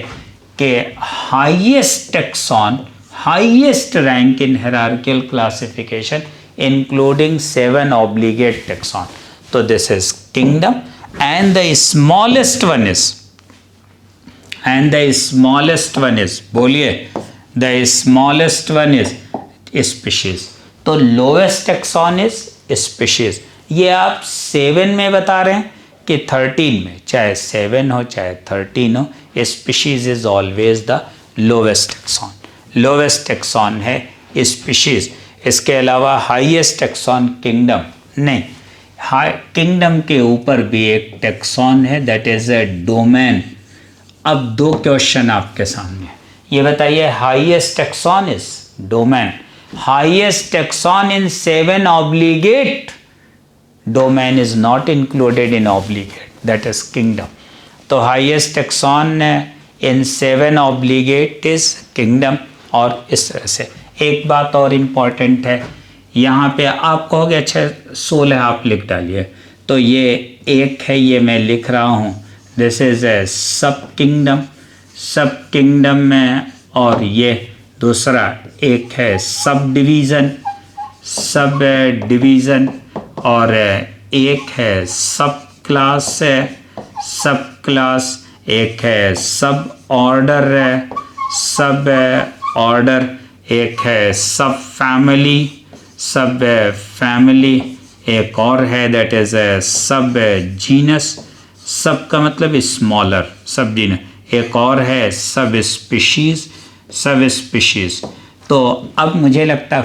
कि highest taxon, highest rank in hierarchical classification including 7 obligate taxon, तो this is kingdom, and the smallest one is बोलिए, the smallest one is species. तो लोएस्ट टैक्सॉन इज स्पीशीज। ये आप 7 में बता रहे हैं कि 13 में, चाहे 7 हो चाहे 13 हो, species is always the lowest taxon. Lowest taxon है स्पीशीज। इसके अलावा हाईएस्ट टैक्सॉन किंगडम नहीं, किंगडम के ऊपर भी एक टैक्सॉन है, दैट इज ए डोमेन। अब 2 क्वेश्चन आपके सामने, ये बताइए highest taxon is domain, highest taxon in 7 obligate domain is not included in obligate, that is kingdom. तो highest taxon in 7 obligate is kingdom। और इस तरह से एक बात और इम्पॉर्टेंट है, यहाँ पे आप कहोगे अच्छा 16 आप लिख डालिए, तो ये एक है, ये मैं लिख रहा हूँ, दिस इज ए सब किंगडम में, और ये दूसरा एक है सब डिवीज़न, और एक है सब क्लास, एक है सब ऑर्डर, एक है सब फैमिली, एक और है दैट इज़ सब जीनस, सब का मतलब स्मॉलर, सब जीनस, एक और है सब स्पीशीज़। तो अब मुझे लगता है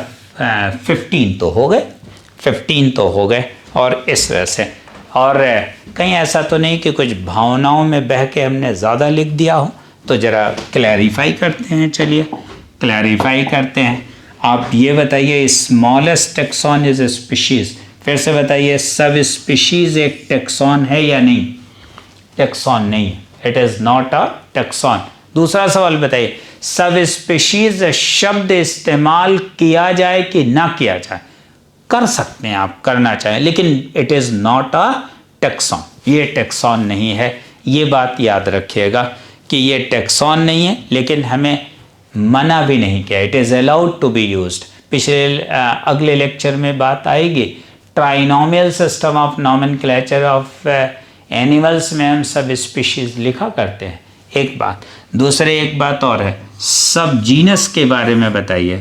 15 तो हो गए, और इस तरह से। और कहीं ऐसा तो नहीं कि कुछ भावनाओं में बह के हमने ज़्यादा लिख दिया हो, तो ज़रा क्लैरिफाई करते हैं। चलिए क्लैरिफाई करते हैं। आप ये बताइए स्मॉलेस्ट टैक्सॉन इज स्पीशीज़, फिर से बताइए सब स्पीशीज़ एक टैक्सॉन है या नहीं? टैक्सॉन नहीं, it is not a taxon. दूसरा सवाल बताइए, सब स्पीशीज शब्द इस्तेमाल किया जाए कि ना किया जाए? कर सकते हैं आप, करना चाहें, लेकिन it is not a taxon, ये टैक्सॉन नहीं है। ये बात याद रखिएगा कि ये टैक्सॉन नहीं है, लेकिन हमें मना भी नहीं किया, it is allowed to be used. अगले लेक्चर में बात आएगी trinomial system of nomenclature of animals में हम सब स्पीशीज लिखा करते हैं, एक बात। दूसरे एक बात और है, सब जीनस के बारे में बताइए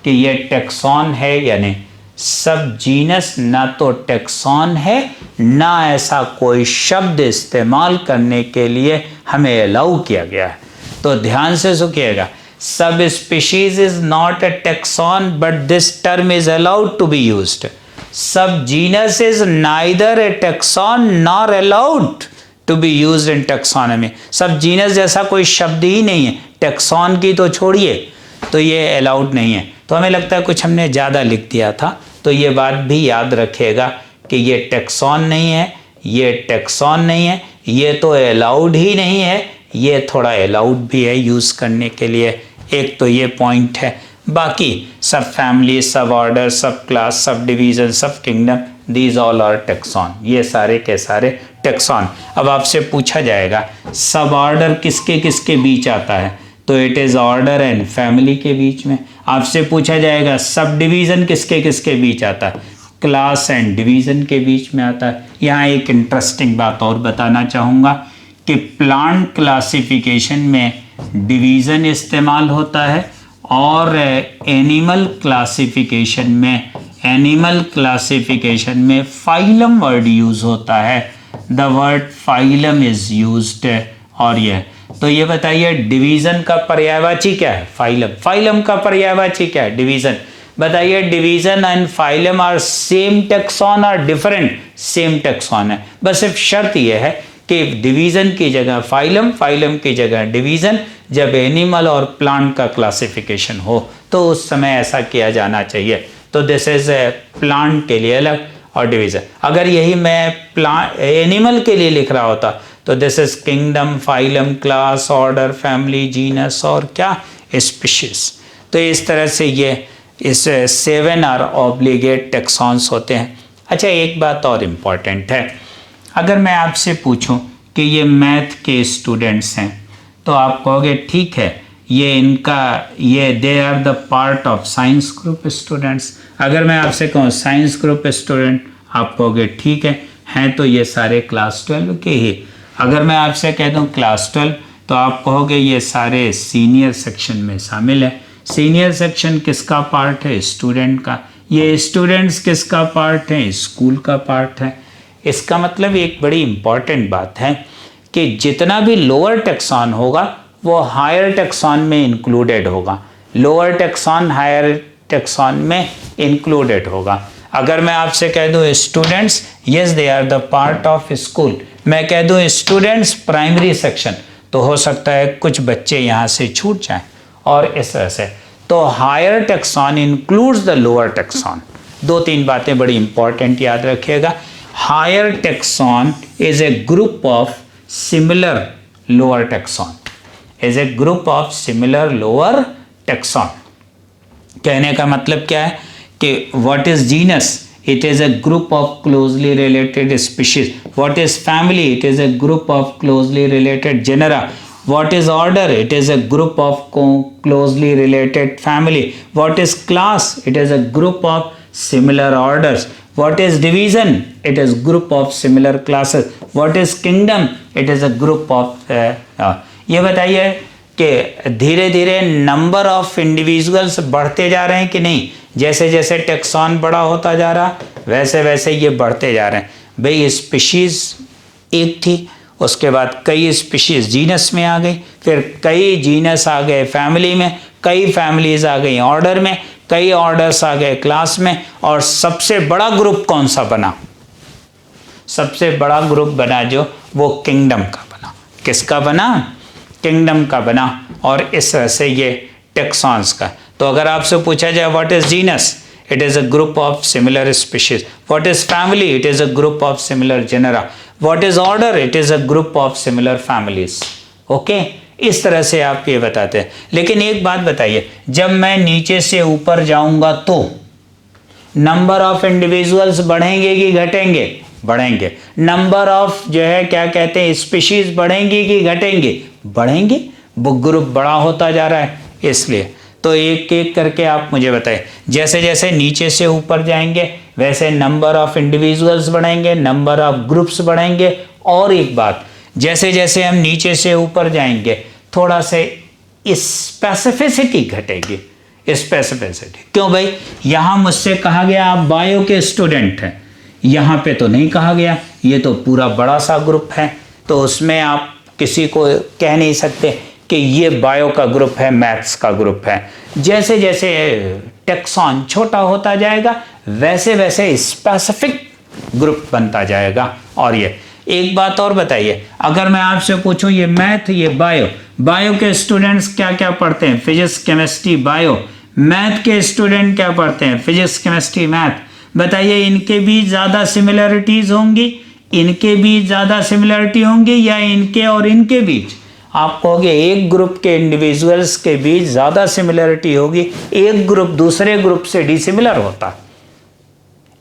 कि ये टैक्सॉन है या नहीं। सब जीनस ना तो टैक्सॉन है, ना ऐसा कोई शब्द इस्तेमाल करने के लिए हमें अलाउ किया गया है। तो ध्यान से सुनिएगा, sub species is not a taxon but this term is allowed to be used. Sub genus is neither a taxon nor allowed to be used in taxonomy. Sub genus जैसा कोई शब्द ही नहीं है, टैक्सॉन की तो छोड़िए, तो ये अलाउड नहीं है। तो हमें लगता है कुछ हमने ज़्यादा लिख दिया था, तो ये बात भी याद रखिएगा कि ये टैक्सॉन नहीं है, ये टैक्सॉन नहीं है, ये तो अलाउड ही नहीं है, ये थोड़ा अलाउड भी है यूज़ करने के लिए। एक तो ये पॉइंट है। बाकी सब फैमिली, सब ऑर्डर, सब class, subdivision, subkingdom, these all are taxon. ये सारे के सारे टैक्सॉन। अब आपसे पूछा जाएगा सब ऑर्डर किसके किसके बीच आता है, तो it is order and family के बीच में। आपसे पूछा जाएगा सब डिवीज़न किसके किसके बीच आता है, क्लास एंड डिवीज़न के बीच में आता है। यहाँ एक इंटरेस्टिंग बात और बताना चाहूँगा कि प्लांट क्लासिफिकेशन में डिवीज़न इस्तेमाल होता है और एनिमल क्लासिफिकेशन में फाइलम वर्ड यूज़ होता है। The word phylum is used. और यह तो ये बताइए डिवीज़न का पर्यायवाची क्या है, फाइलम। फाइलम का पर्यायवाची क्या है, डिवीज़न। बताइए division and phylum are same taxon और डिफरेंट, सेम टैक्सॉन है। बस सिर्फ शर्त यह है कि डिवीज़न की जगह फाइलम, फाइलम की जगह डिवीज़न। जब एनिमल और प्लांट का क्लासिफिकेशन हो तो उस समय ऐसा किया जाना चाहिए। तो दिस इज़ प्लांट के लिए अलग और डिवीज़न। अगर यही मैं एनिमल के लिए लिख रहा होता तो this is kingdom, phylum, class, order, family, genus और क्या, स्पीशीज। तो इस तरह से ये इस 7 आर ऑब्लिगेट टैक्सॉन्स होते हैं। अच्छा, एक बात और इम्पॉर्टेंट है, अगर मैं आपसे पूछूं कि ये मैथ के स्टूडेंट्स हैं तो आप कहोगे ठीक है, ये they are the part of science group students. अगर मैं आपसे कहूँ साइंस ग्रुप स्टूडेंट, आप कहोगे ठीक हैं तो ये सारे क्लास 12 के ही। अगर मैं आपसे कह दूँ क्लास 12 तो आप कहोगे ये सारे सीनियर सेक्शन में शामिल है। सीनियर सेक्शन किसका पार्ट है, स्टूडेंट का। ये स्टूडेंट्स किसका पार्ट है, स्कूल का पार्ट है। इसका मतलब एक बड़ी इंपॉर्टेंट बात है कि जितना भी लोअर टैक्सॉन होगा वो हायर टैक्सॉन में इंक्लूडेड होगा, लोअर टैक्सॉन हायर टैक्सॉन में इंक्लूडेड होगा। अगर मैं आपसे कह दूं students, yes they are the part of school. मैं कह दूं स्टूडेंट्स प्राइमरी सेक्शन, तो हो सकता है कुछ बच्चे यहाँ से छूट जाएं और इस तरह से। तो higher taxon includes the lower taxon. 2-3 बातें बड़ी इंपॉर्टेंट याद रखिएगा। Higher taxon is a group of similar lower taxon, is a group of similar lower taxon. कहने का मतलब क्या है कि what is genus, it is a group of closely related species. What is family? It is a group of closely related genera. What is order? It is a group of closely related family. What is class? It is a group of similar orders. What is division? It is group of similar classes. What is kingdom? It is a group of ये बताइए कि धीरे धीरे नंबर ऑफ इंडिविजुअल्स बढ़ते जा रहे हैं कि नहीं। जैसे जैसे टैक्सॉन बड़ा होता जा रहा वैसे वैसे ये बढ़ते जा रहे हैं। भाई स्पीशीज़ एक थी, उसके बाद कई स्पीशीज़ जीनस में आ गई, फिर कई जीनस आ गए फैमिली में, कई फैमिलीज़ आ गई ऑर्डर में, कई ऑर्डर्स आ गए क्लास में, और सबसे बड़ा ग्रुप कौन सा बना, सबसे बड़ा ग्रुप बना जो वो किंगडम का बना। किसका बना, किंगडम का बना। और इस तरह से ये टैक्सॉन्स का। तो अगर आपसे पूछा जाए what is genus, it is a group of similar species. What is family, it is a group of similar genera. What is order, it is a group of similar families. Okay, इस तरह से आप ये बताते हैं। लेकिन एक बात बताइए, जब मैं नीचे से ऊपर जाऊंगा तो नंबर ऑफ इंडिविजुअल्स बढ़ेंगे कि घटेंगे, बढ़ेंगे। नंबर ऑफ जो है क्या कहते हैं स्पीशीज बढ़ेंगी कि घटेंगे, बढ़ेंगे। वो ग्रुप बड़ा होता जा रहा है इसलिए। तो एक एक करके आप मुझे बताएं, जैसे जैसे नीचे से ऊपर जाएंगे वैसे नंबर ऑफ इंडिविजुअल्स बढ़ेंगे, नंबर ऑफ ग्रुप्स बढ़ेंगे। और एक बात, जैसे जैसे हम नीचे से ऊपर जाएंगे थोड़ा से स्पेसिफिसिटी घटेगी। स्पेसिफिसिटी क्यों भाई, यहां मुझसे कहा गया आप बायो के स्टूडेंट हैं, यहां पे तो नहीं कहा गया, ये तो पूरा बड़ा सा ग्रुप है, तो उसमें आप किसी को कह नहीं सकते कि ये बायो का ग्रुप है, मैथ्स का ग्रुप है। जैसे जैसे टेक्सॉन छोटा होता जाएगा वैसे वैसे स्पेसिफिक ग्रुप बनता जाएगा। और ये एक बात और बताइए, अगर मैं आपसे पूछूं ये मैथ ये बायो, बायो के स्टूडेंट्स क्या क्या पढ़ते हैं, फिजिक्स केमिस्ट्री बायो, मैथ के स्टूडेंट क्या पढ़ते हैं, फिजिक्स केमिस्ट्री मैथ, बताइए इनके बीच ज़्यादा सिमिलरिटीज़ होंगी, इनके बीच ज़्यादा सिमिलरिटी होंगी या इनके और इनके बीच? आप कहोगे एक ग्रुप के इंडिविजुअल्स के बीच ज़्यादा सिमिलरिटी होगी, एक ग्रुप दूसरे ग्रुप से डिसिमिलर होता है,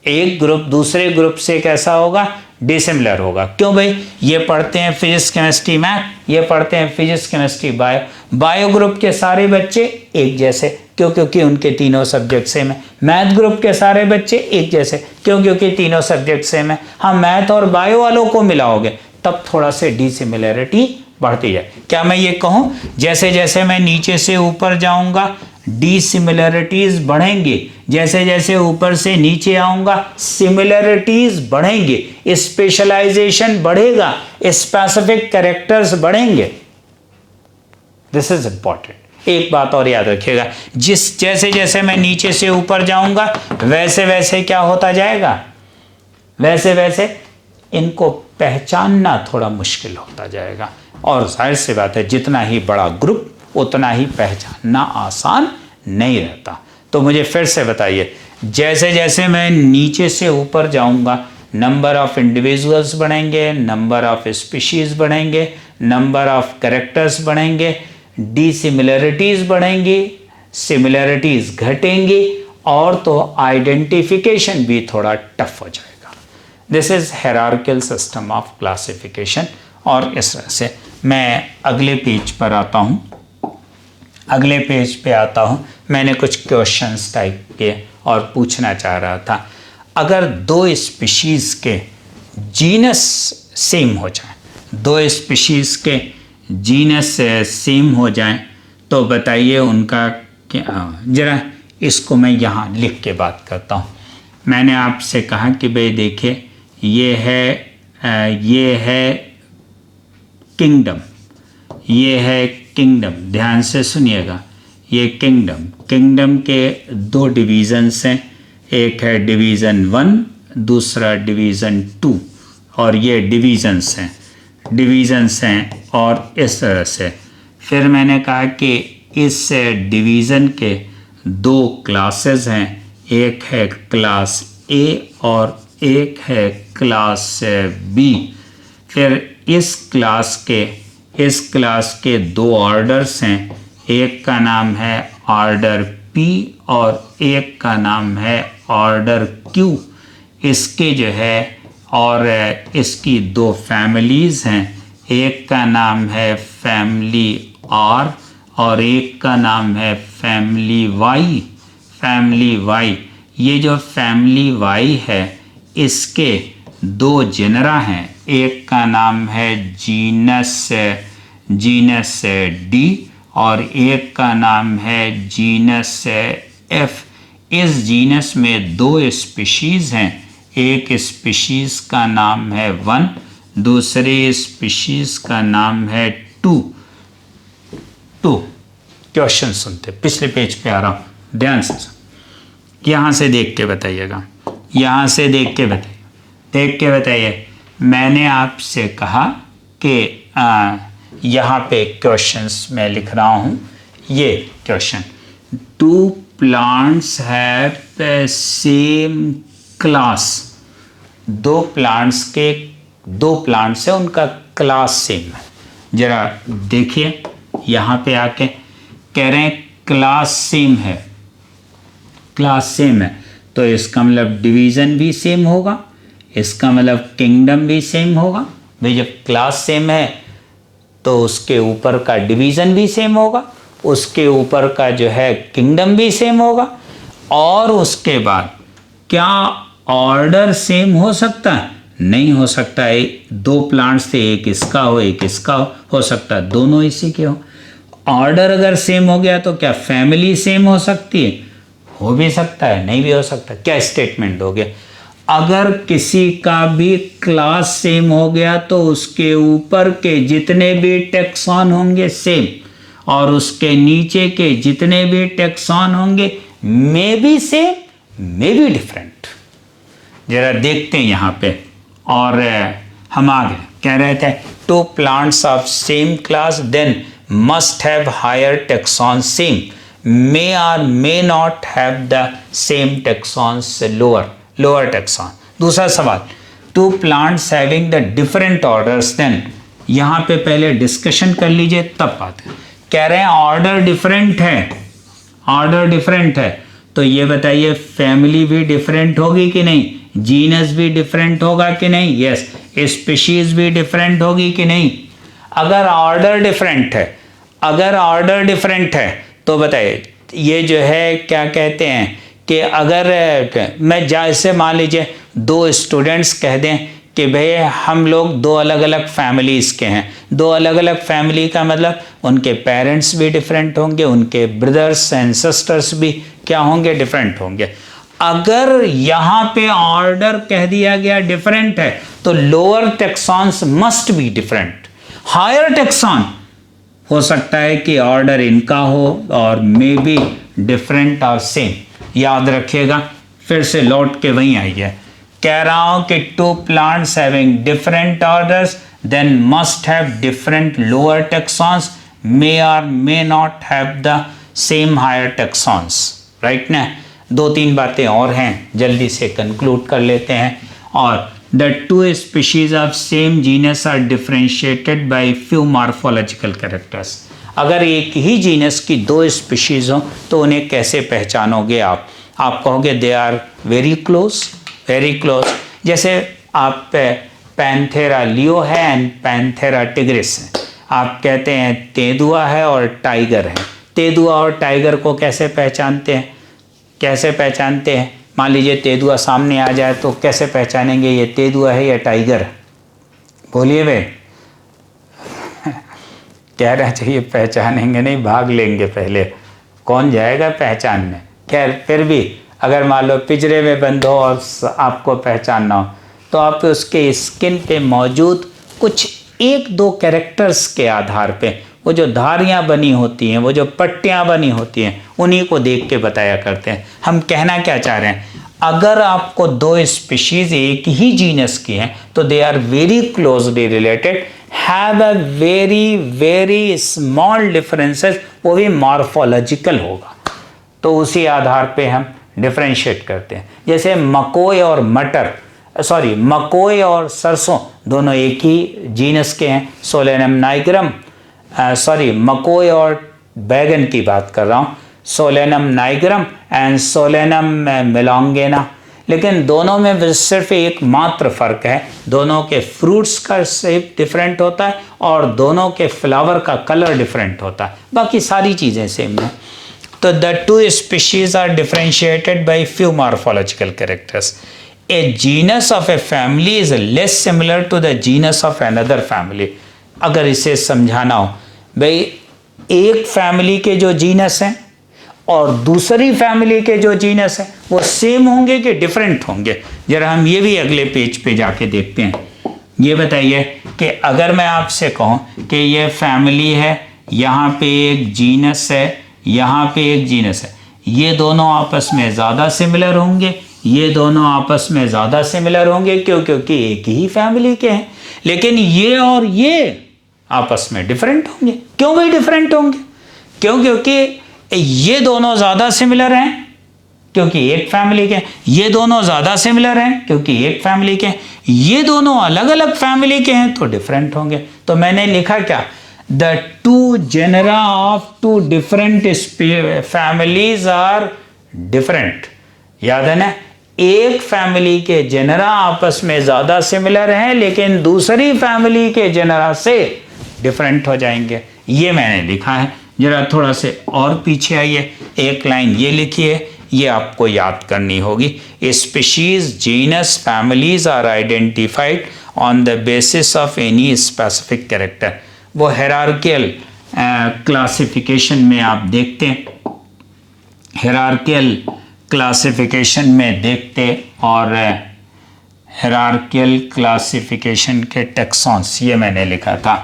एक ग्रुप दूसरे ग्रुप से कैसा होगा, डिसिमिलर होगा। क्यों भाई, ये पढ़ते हैं फिजिक्स केमिस्ट्री मैथ, ये पढ़ते हैं physics chemistry bio, bio group के सारे बच्चे एक जैसे, क्यों, क्योंकि उनके तीनों सब्जेक्ट सेम है। मैथ ग्रुप के सारे बच्चे एक जैसे, क्यों, क्योंकि तीनों सब्जेक्ट सेम है। हाँ, मैथ और बायो वालों को मिलाओगे तब थोड़ा से डिसिमिलरिटी बढ़ती जाए। क्या मैं ये कहूँ जैसे जैसे मैं नीचे से ऊपर जाऊंगा डिसिमिलरिटीज बढ़ेंगी, जैसे जैसे ऊपर से नीचे आऊंगा सिमिलरिटीज बढ़ेंगे, स्पेशलाइजेशन बढ़ेगा, स्पेसिफिक कैरेक्टर्स बढ़ेंगे। This is important. एक बात और याद रखिएगा, जैसे जैसे मैं नीचे से ऊपर जाऊंगा वैसे वैसे क्या होता जाएगा, वैसे वैसे इनको पहचानना थोड़ा मुश्किल होता जाएगा। और जाहिर सी बात है जितना ही बड़ा ग्रुप उतना ही पहचानना आसान नहीं रहता। तो मुझे फिर से बताइए, जैसे जैसे मैं नीचे से ऊपर जाऊंगा नंबर ऑफ इंडिविजुअल्स बढ़ेंगे, नंबर ऑफ स्पीशीज बढ़ेंगे, नंबर ऑफ कैरेक्टर्स बढ़ेंगे, डिसिमिलरिटीज बढ़ेंगी, सिमिलरिटीज घटेंगी, और तो आइडेंटिफिकेशन भी थोड़ा टफ हो जाएगा। This is hierarchical system of classification. और इस तरह से मैं अगले पेज पर आता हूँ, अगले पेज पे आता हूँ। मैंने कुछ क्वेश्चंस टाइप किए और पूछना चाह रहा था, अगर दो स्पीशीज़ के जीनस सेम हो जाए, दो स्पीशीज़ के जीनस सेम हो जाएं, तो बताइए उनका क्या। जरा इसको मैं यहाँ लिख के बात करता हूँ। मैंने आपसे कहा कि भाई देखिए ये है किंगडम, ये है किंगडम, ध्यान से सुनिएगा, ये किंगडम के दो डिवीज़न्स हैं, एक है डिवीज़न 1, दूसरा डिवीज़न 2, और ये डिवीज़न्स हैं और इस तरह से। फिर मैंने कहा कि इस डिवीज़न के दो क्लासेस हैं, एक है क्लास ए और एक है क्लास बी। फिर इस क्लास के दो ऑर्डर्स हैं, एक का नाम है ऑर्डर पी और एक का नाम है ऑर्डर क्यू। इसके जो है और इसकी दो फैमिलीज़ हैं, एक का नाम है फैमिली आर और एक का नाम है फैमिली वाई। ये जो फैमिली वाई है इसके दो जेनरा हैं, एक का नाम है जीनस डी और एक का नाम है जीनस एफ। इस जीनस में दो स्पीशीज़ हैं, एक स्पीशीज़ का नाम है 1, दूसरे स्पीशीज़ का नाम है 2। क्वेश्चन सुनते, पिछले पेज पे आ रहा हूँ, ध्यान से यहाँ से देख के बताइएगा, यहाँ से देख के बताइए। मैंने आपसे कहा कि यहाँ पे क्वेश्चंस मैं लिख रहा हूँ, ये question, 2 plants have the same class, दो प्लांट्स है उनका क्लास सेम है। जरा देखिए यहाँ पे आके कह रहे हैं क्लास सेम है, तो इसका मतलब डिवीज़न भी सेम होगा, इसका मतलब किंगडम भी सेम होगा। भाई जब क्लास सेम है तो उसके ऊपर का डिवीज़न भी सेम होगा, उसके ऊपर का जो है किंगडम भी सेम होगा, और उसके बाद क्या ऑर्डर सेम हो सकता है? नहीं हो सकता है। दो प्लांट्स थे, एक इसका हो एक इसका हो सकता है दोनों इसी के हो। ऑर्डर अगर सेम हो गया तो क्या फैमिली सेम हो सकती है? हो भी सकता है, नहीं भी हो सकता। क्या स्टेटमेंट हो गया? अगर किसी का भी क्लास सेम हो गया तो उसके ऊपर के जितने भी टेक्सॉन होंगे सेम, और उसके नीचे के जितने भी टेक्सॉन होंगे may be same may be different. जरा देखते हैं यहाँ पे। और हम आगे कह रहे थे two plants of same class then must have higher taxon same, may or may not have the same taxons lower taxon। दूसरा सवाल, two plants having the different orders then, यहाँ पे पहले डिस्कशन कर लीजिए तब बात है। कह रहे हैं ऑर्डर डिफरेंट है, ऑर्डर डिफरेंट है, तो ये बताइए फैमिली भी डिफरेंट होगी कि नहीं, जीनस भी डिफरेंट होगा कि नहीं, यस, स्पीशीज भी डिफरेंट होगी कि नहीं। अगर ऑर्डर डिफरेंट है, अगर ऑर्डर डिफरेंट है तो बताइए ये जो है क्या कहते हैं कि अगर मैं जैसे मान लीजिए दो स्टूडेंट्स कह दें कि भाई हम लोग दो अलग अलग फैमिलीज़ के हैं, दो अलग अलग फैमिली का मतलब उनके पेरेंट्स भी डिफरेंट होंगे, उनके ब्रदर्स एंड सिस्टर्स भी क्या होंगे, डिफरेंट होंगे। अगर यहाँ पे ऑर्डर कह दिया गया डिफरेंट है तो lower taxons must be different. Higher taxon हो सकता है कि ऑर्डर इनका हो और मे बी डिफरेंट और सेम। याद रखिएगा, फिर से लौट के वहीं आइए। कह रहा हूं कि two plants having different orders then must have different lower taxons, may और may not have the same higher taxons. Right ना। दो तीन बातें और हैं, जल्दी से कंक्लूड कर लेते हैं। और the two species of same genus are differentiated by few morphological characters। अगर एक ही जीनस की दो स्पीशीज हो तो उन्हें कैसे पहचानोगे आप कहोगे they are very close, very close. जैसे आप पैंथेरा लियो है एंड पैंथेरा टिग्रिस है, आप कहते हैं तेंदुआ है और टाइगर है। तेंदुआ और टाइगर को कैसे पहचानते हैं, कैसे पहचानते हैं? मान लीजिए तेंदुआ सामने आ जाए तो कैसे पहचानेंगे ये तेंदुआ है या टाइगर? बोलिए वे। कह रहा चाहिए पहचानेंगे नहीं, भाग लेंगे पहले, कौन जाएगा पहचानने। खैर फिर भी अगर मान लो पिंजरे में बंद हो और आपको पहचानना हो तो आप उसके स्किन पे मौजूद कुछ एक दो कैरेक्टर्स के आधार पे, वो जो धारियाँ बनी होती हैं, वो जो पट्टियाँ बनी होती हैं, उन्हीं को देख के बताया करते हैं। हम कहना क्या चाह रहे हैं, अगर आपको दो स्पीशीज एक ही जीनस की हैं तो they are very closely related, have a very very small differences, वो भी मॉर्फोलॉजिकल होगा, तो उसी आधार पे हम डिफरेंशिएट करते हैं। जैसे मकोई और मटर, सॉरी मकोई और सरसों दोनों एक ही जीनस के हैं, सोलेनम नाइग्रम, सॉरी मकोई और बैगन की बात कर रहा हूँ, सोलेनम नाइग्रम एंड सोलेनम मेलोंगेना। लेकिन दोनों में सिर्फ एक मात्र फ़र्क है, दोनों के फ्रूट्स का शेप डिफरेंट होता है और दोनों के फ्लावर का कलर डिफरेंट होता है, बाकी सारी चीज़ें सेम हैं। तो the two species are differentiated by few morphological characters. A genus of a family is less similar to the genus of another family. अगर इसे समझाना हो, भाई एक फैमिली के जो जीनस हैं और दूसरी फैमिली के जो जीनस हैं वो सेम होंगे कि डिफरेंट होंगे? जरा हम ये भी अगले पेज पे जाके देखते हैं। ये बताइए कि अगर मैं आपसे कहूँ कि ये फैमिली है, यहाँ पे एक जीनस है, यहाँ पे एक जीनस है, ये दोनों आपस में ज़्यादा सिमिलर होंगे, ये दोनों आपस में ज़्यादा सिमिलर होंगे, क्यों? क्योंकि एक ही फैमिली के हैं। लेकिन ये और ये आपस में डिफरेंट होंगे। क्यों भाई डिफरेंट होंगे? क्यों? क्योंकि ये दोनों ज़्यादा सिमिलर हैं क्योंकि एक फैमिली के हैं, ये दोनों ज़्यादा सिमिलर हैं क्योंकि एक फैमिली के हैं, ये दोनों अलग अलग फैमिली के हैं तो डिफरेंट होंगे। तो मैंने लिखा क्या, the two genera of two different families are different. याद है ना, एक फैमिली के जेनरा आपस में ज़्यादा सिमिलर हैं लेकिन दूसरी फैमिली के जेनरा से डिफरेंट हो जाएंगे। ये मैंने लिखा है। जरा थोड़ा से और पीछे आइए, एक लाइन ये लिखिए, ये आपको याद करनी होगी। Species, genus, families are identified on the basis of any specific character. वो हायरार्कियल क्लासिफिकेशन में आप देखते हैं, हायरार्कियल क्लासिफिकेशन में देखते और हायरार्कियल क्लासिफिकेशन के टेक्सॉन्स ये मैंने लिखा था।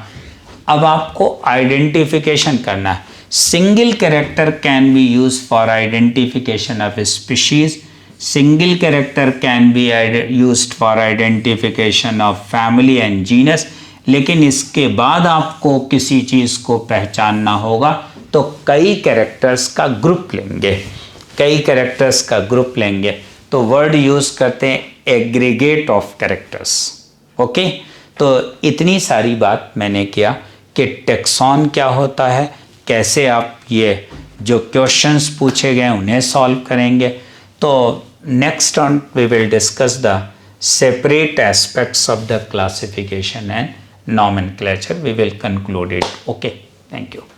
अब आपको आइडेंटिफिकेशन करना है। Single character can be use for identification of species, single character can be used for identification of family and genus. लेकिन इसके बाद आपको किसी चीज़ को पहचानना होगा तो कई कैरेक्टर्स का ग्रुप लेंगे, कई कैरेक्टर्स का ग्रुप लेंगे तो वर्ड यूज़ करते हैं एग्रीगेट ऑफ कैरेक्टर्स। ओके, तो इतनी सारी बात मैंने किया कि टेक्सॉन क्या होता है, कैसे आप ये जो क्वेश्चंस पूछे गए उन्हें सॉल्व करेंगे। तो next on we will discuss the separate aspects of the classification and nomenclature. We will conclude it. Okay, thank you.